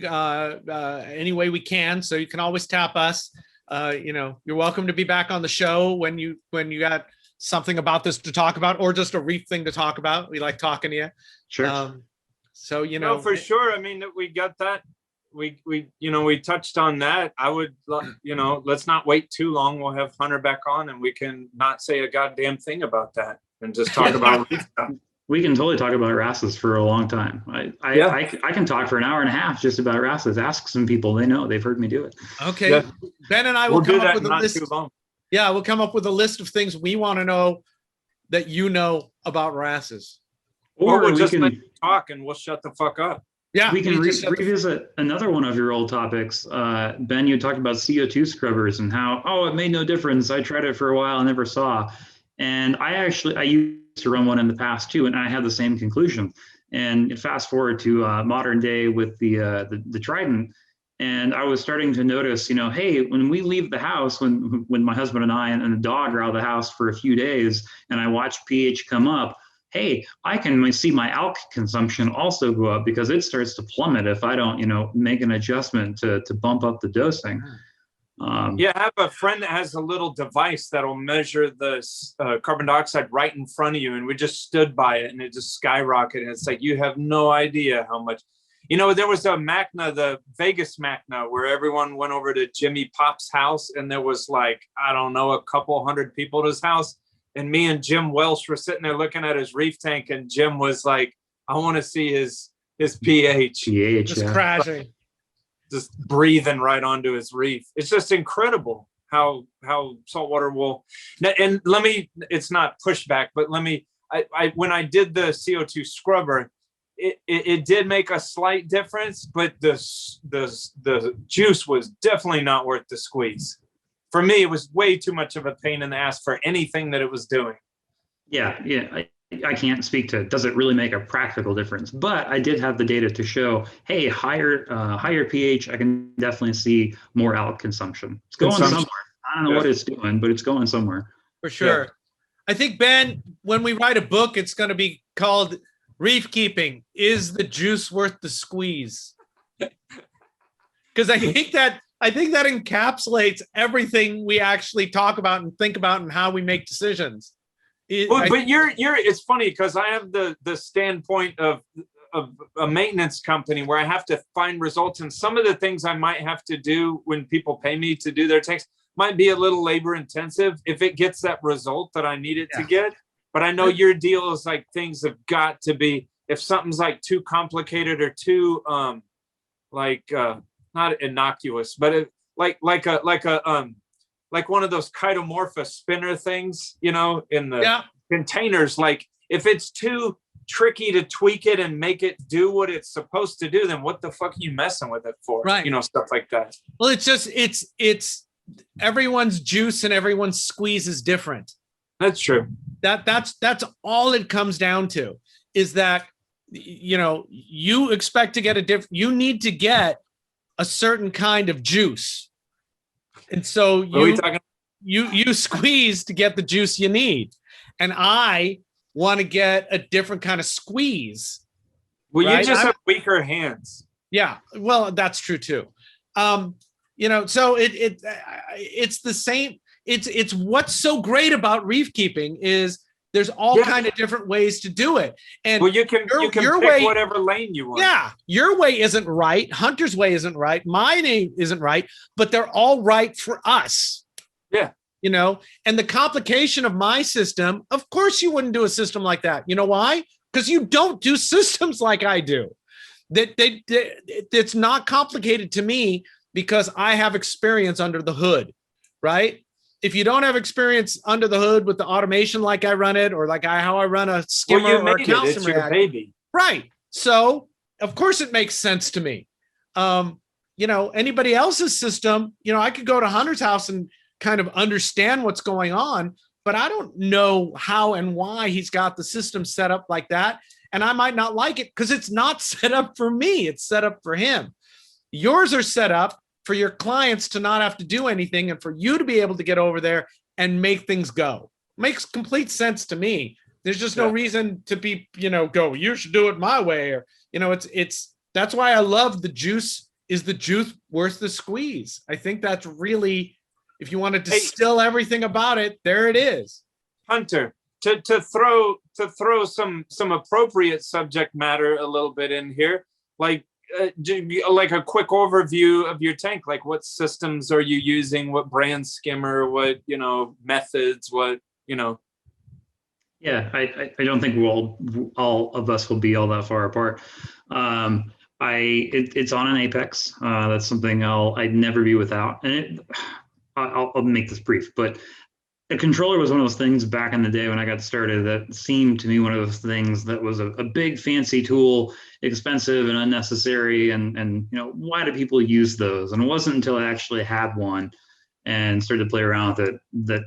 any way we can. So you can always tap us. You're welcome to be back on the show when you got something about this to talk about, or just a reef thing to talk about. We like talking to you. Sure. So, you No, know, for sure. I mean, we got that. We touched on that. I would, let's not wait too long. We'll have Hunter back on and we can not say a goddamn thing about that and just talk about reef stuff. We can totally talk about Wrasses for a long time. I can talk for an hour and a half just about Wrasses. Ask some people, they know, they've heard me do it. Okay. Yeah. Ben and I will come up with a list. Too long. Yeah, we'll come up with a list of things we want to know that you know about Wrasses. Or we'll we just can, let you talk and we'll shut the fuck up. Yeah, we can revisit another one of your old topics. Ben, you talked about CO2 scrubbers and how, it made no difference. I tried it for a while and never saw. And I used to run one in the past too, and I had the same conclusion. And fast forward to modern day with the Trident, and I was starting to notice, hey, when we leave the house, when my husband and I and the dog are out of the house for a few days, and I watch pH come up, hey, I can see my alk consumption also go up because it starts to plummet if I don't, make an adjustment to bump up the dosing. I have a friend that has a little device that'll measure the carbon dioxide right in front of you, and we just stood by it and it just skyrocketed. And it's like, you have no idea how much. There was a MACNA, the Vegas MACNA, where everyone went over to Jimmy Pop's house, and there was like, I don't know, a couple hundred people at his house. And me and Jim Welsh were sitting there looking at his reef tank, and Jim was like, I want to see his pH. Just crashing. Just breathing right onto his reef. It's just incredible how saltwater will. And it's not pushback, but when I did the CO2 scrubber, it did make a slight difference, but the juice was definitely not worth the squeeze. For me, it was way too much of a pain in the ass for anything that it was doing. Yeah. I can't speak to, does it really make a practical difference? But I did have the data to show, hey, higher pH, I can definitely see more alk consumption. It's going somewhere. I don't know what it's doing, but it's going somewhere. For sure. Yeah. I think, Ben, when we write a book, it's going to be called Reef Keeping. Is the juice worth the squeeze? Because I think that encapsulates everything we actually talk about and think about and how we make decisions. But it's funny because I have the standpoint of a maintenance company where I have to find results, and some of the things I might have to do when people pay me to do their tanks might be a little labor intensive if it gets that result that I need it to get. But I know your deal is like, things have got to be, if something's like too complicated or too not innocuous, but like one of those chitomorpha spinner things, in the containers. Like, if it's too tricky to tweak it and make it do what it's supposed to do, then what the fuck are you messing with it for? Right. Stuff like that. Well, it's everyone's juice and everyone's squeeze is different. That's true. That's all it comes down to, is that, you expect to get you need to get a certain kind of juice. And so you squeeze to get the juice you need. And I want to get a different kind of squeeze. Well, right? You just have weaker hands. Yeah. Well, that's true too. So it's the same. It's what's so great about reef keeping is there's all kind of different ways to do it. And you can pick way, whatever lane you want. Yeah. Your way isn't right. Hunter's way isn't right. Mine isn't right, but they're all right for us. Yeah. And the complication of my system, of course you wouldn't do a system like that. You know why? Because you don't do systems like I do. It's not complicated to me because I have experience under the hood, right? If you don't have experience under the hood with the automation like I run it, or how I run a skimmer or a calcium reactor, baby. Right? So of course it makes sense to me. Anybody else's system, I could go to Hunter's house and kind of understand what's going on, but I don't know how and why he's got the system set up like that, and I might not like it because it's not set up for me. It's set up for him. Yours are set up for your clients to not have to do anything and for you to be able to get over there and make things go. Makes complete sense to me. There's just no reason to be, go, you should do it my way. Or, that's why I love the juice. Is the juice worth the squeeze? I think that's really, if you want to distill everything about it, there it is. Hunter, to throw some appropriate subject matter a little bit in here, like a quick overview of your tank, like what systems are you using, what brand skimmer, what methods, what Yeah, I don't think all of us will be all that far apart. It's on an Apex. That's something I'd never be without. And I'll make this brief, but a controller was one of those things back in the day when I got started that seemed to me one of those things that was a big fancy tool, expensive and unnecessary. And why do people use those? And it wasn't until I actually had one and started to play around with it that,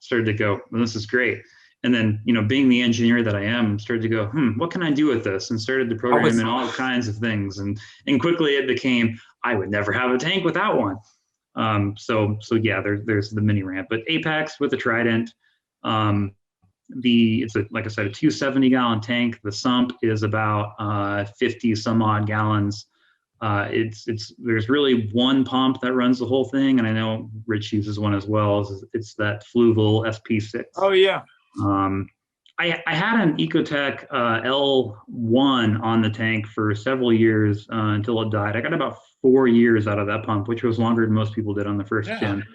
started to go, well, this is great. And then, being the engineer that I am, started to go, what can I do with this? And started to program in all kinds of things. And quickly it became, I would never have a tank without one. So yeah, there's the mini ramp, but Apex with a Trident. It's like I said, a 270 gallon tank. The sump is about 50 some odd gallons. There's really one pump that runs the whole thing, and I know Rich uses one as well. It's that Fluval SP6. Oh yeah. I had an Ecotech L1 on the tank for several years until it died. I got about 4 years out of that pump, which was longer than most people did on the first gen.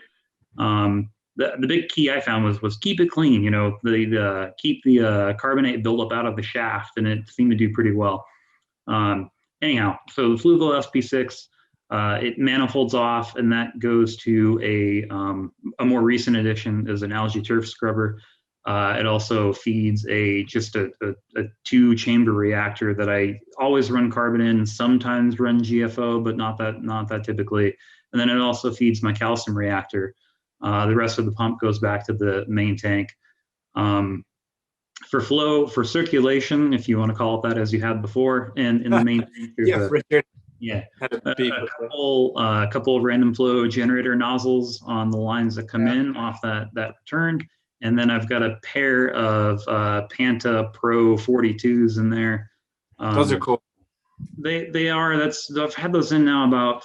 The big key I found was keep it clean. Keep the carbonate buildup out of the shaft, and it seemed to do pretty well. Anyhow, so the Fluval SP6, it manifolds off, and that goes to a more recent addition is an algae turf scrubber. It also feeds just a 2-chamber reactor that I always run carbon in, sometimes run GFO, but not that typically. And then it also feeds my calcium reactor. The rest of the pump goes back to the main tank. For flow, for circulation, if you want to call it that, as you had before, and in the main tank, there's a couple of random flow generator nozzles on the lines that come in off that return. And then I've got a pair of Panta Pro 42s in there. Those are cool. They are. I've had those in now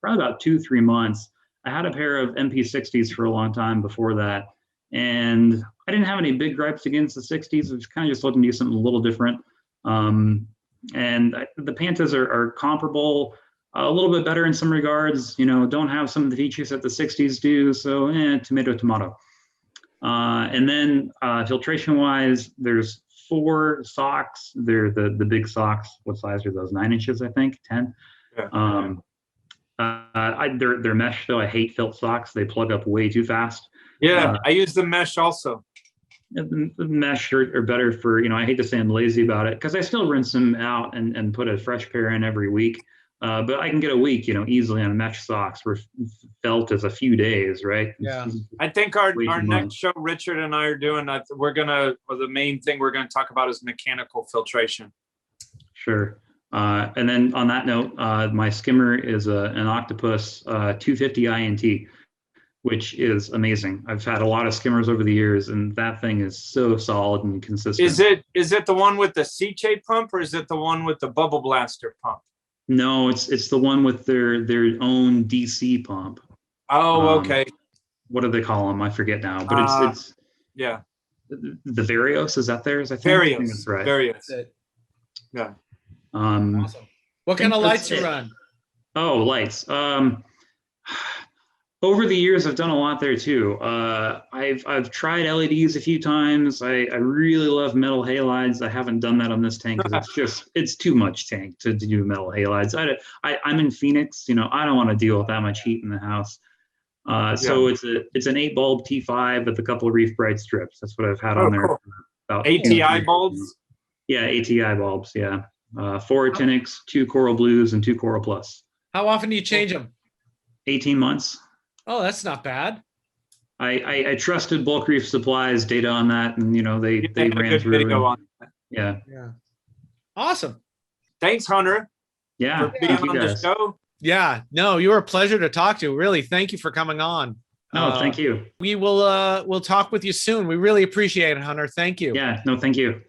probably about 2-3 months. I had a pair of MP60s for a long time before that, and I didn't have any big gripes against the 60s. I was kind of just looking to do something a little different. And the Pantas are comparable, a little bit better in some regards. Don't have some of the features that the 60s do. So tomato. And then filtration wise, there's 4 socks. They're the big socks. What size are those? 9 inches, I think, 10. Yeah. They're mesh though. I hate felt socks. They plug up way too fast. Yeah, I use the mesh also. The mesh are better for, I hate to say I'm lazy about it because I still rinse them out and put a fresh pair in every week. But I can get a week, easily on mesh socks where felt is a few days, right? Yeah. I think our next show, Richard and I are doing, the main thing we're going to talk about is mechanical filtration. Sure. And then on that note, my skimmer is an Octopus 250 INT, which is amazing. I've had a lot of skimmers over the years, and that thing is so solid and consistent. Is it the one with the C-shape pump, or is it the one with the bubble blaster pump? No, it's the one with their own DC pump. Oh, okay. What do they call them? I forget now, but it's yeah. The Varios, is that theirs? I think that's right. Varios. Yeah. Awesome. What kind of lights you run? Oh, lights. Over the years, I've done a lot there too. I've tried LEDs a few times. I really love metal halides. I haven't done that on this tank because it's too much tank to do metal halides. I'm in Phoenix. I don't want to deal with that much heat in the house. So it's an 8 bulb T5 with a couple of Reef Bright strips. That's what I've had on there. Cool. About ATI bulbs. Yeah, ATI bulbs. Yeah, 4 actinics, 2 coral blues, and 2 coral plus. How often do you change them? 18 months. Oh, that's not bad. I trusted Bulk Reef Supplies data on that, and they ran through. Video on that. Yeah. Awesome. Thanks, Hunter. Yeah. For being on the show. Yeah. No, you were a pleasure to talk to. Really, thank you for coming on. No, thank you. We will we'll talk with you soon. We really appreciate it, Hunter. Thank you. Yeah. No, thank you.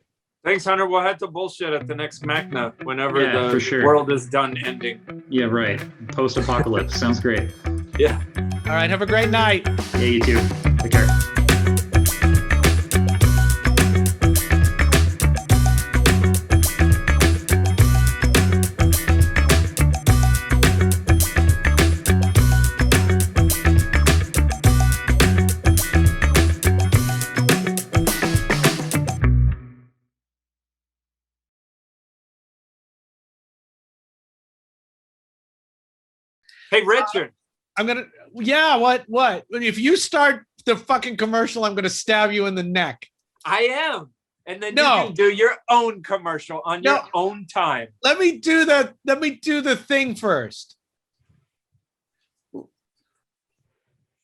Thanks, Hunter. We'll have to bullshit at the next MACNA whenever the world is done ending. Yeah, right. Post-apocalypse. Sounds great. Yeah. All right. Have a great night. Yeah, you too. Take care. Hey, Richard. I'm gonna. Yeah. What? If you start the fucking commercial, I'm gonna stab you in the neck. I am. And then No. you can do your own commercial on your own time. Let me do the thing first.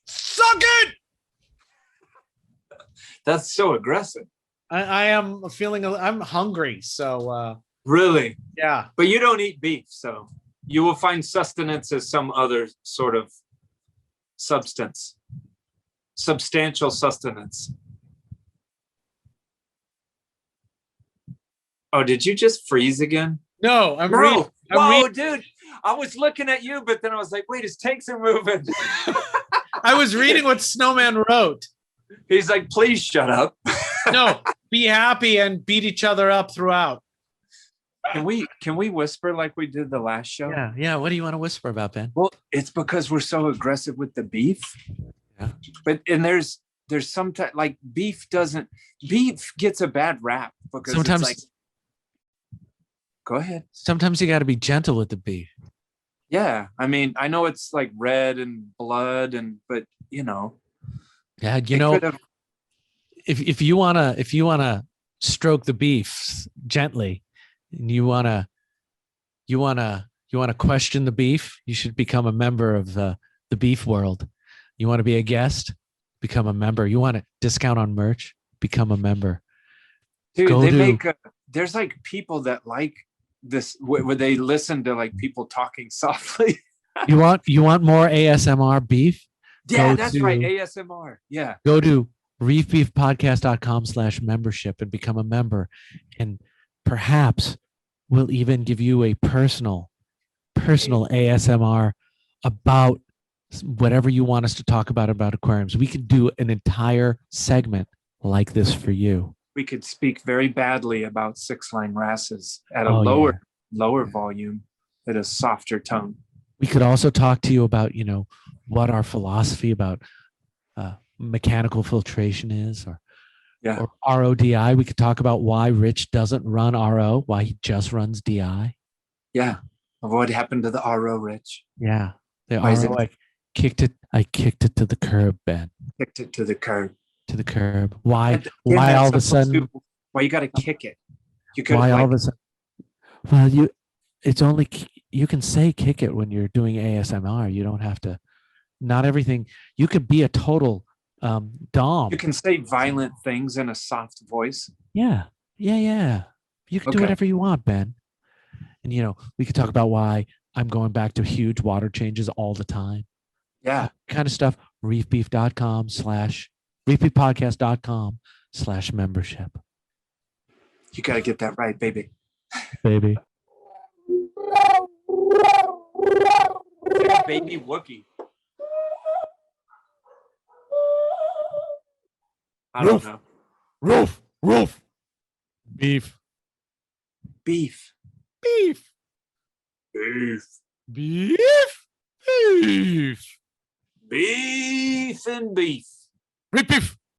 Suck it. That's so aggressive. I am feeling. I'm hungry. So. Really? Yeah. But you don't eat beef, so you will find sustenance as some other sort of substantial sustenance. Oh, did you just freeze again? No, I'm reading. Whoa, dude. I was looking at you, but then I was like, wait, his tanks are moving. I was reading what Snowman wrote. He's like, please shut up. No, be happy and beat each other up throughout. Can we whisper like we did the last show? Yeah. What do you want to whisper about, Ben? Well, it's because we're so aggressive with the beef. Yeah. But there's sometimes like beef gets a bad rap because sometimes it's like, go ahead. Sometimes you got to be gentle with the beef. Yeah, I mean, I know it's like red and blood, but you know. Yeah, if you wanna stroke the beef gently, and you wanna question the beef, you should become a member of the beef world. You want to be a guest, become a member. You want a discount on merch, become a member. Dude, there's like people that like this where they listen to like people talking softly. You want more ASMR beef? Yeah, that's right. ASMR. Yeah. Go to reefbeefpodcast.com/membership and become a member. And perhaps we'll even give you a personal ASMR about whatever you want us to talk about aquariums. We could do an entire segment like this for you. We could speak very badly about 6-line Wrasses at a lower volume, at a softer tone. We could also talk to you about, what our philosophy about mechanical filtration is, or RODI. We could talk about why Rich doesn't run RO, why he just runs DI. Yeah. What happened to the RO, Rich? Yeah. The RO, I kicked it to the curb, Ben. Kicked it to the curb. To the curb. Why all of a sudden? Why you got to kick it? You could. Why all of a sudden? Well, you can say kick it when you're doing ASMR. You don't have to. Not everything. You could be a total dom. You can say violent things in a soft voice. Yeah. You can do whatever you want, Ben. And we could talk about why I'm going back to huge water changes all the time. Yeah. That kind of stuff. reefbeefpodcast.com/membership. You got to get that right, baby. Baby. Baby Wookie. I don't know. Roof. Beef. Beef. Beef. Beef. Beef. Beef. Beef and beef. Beef.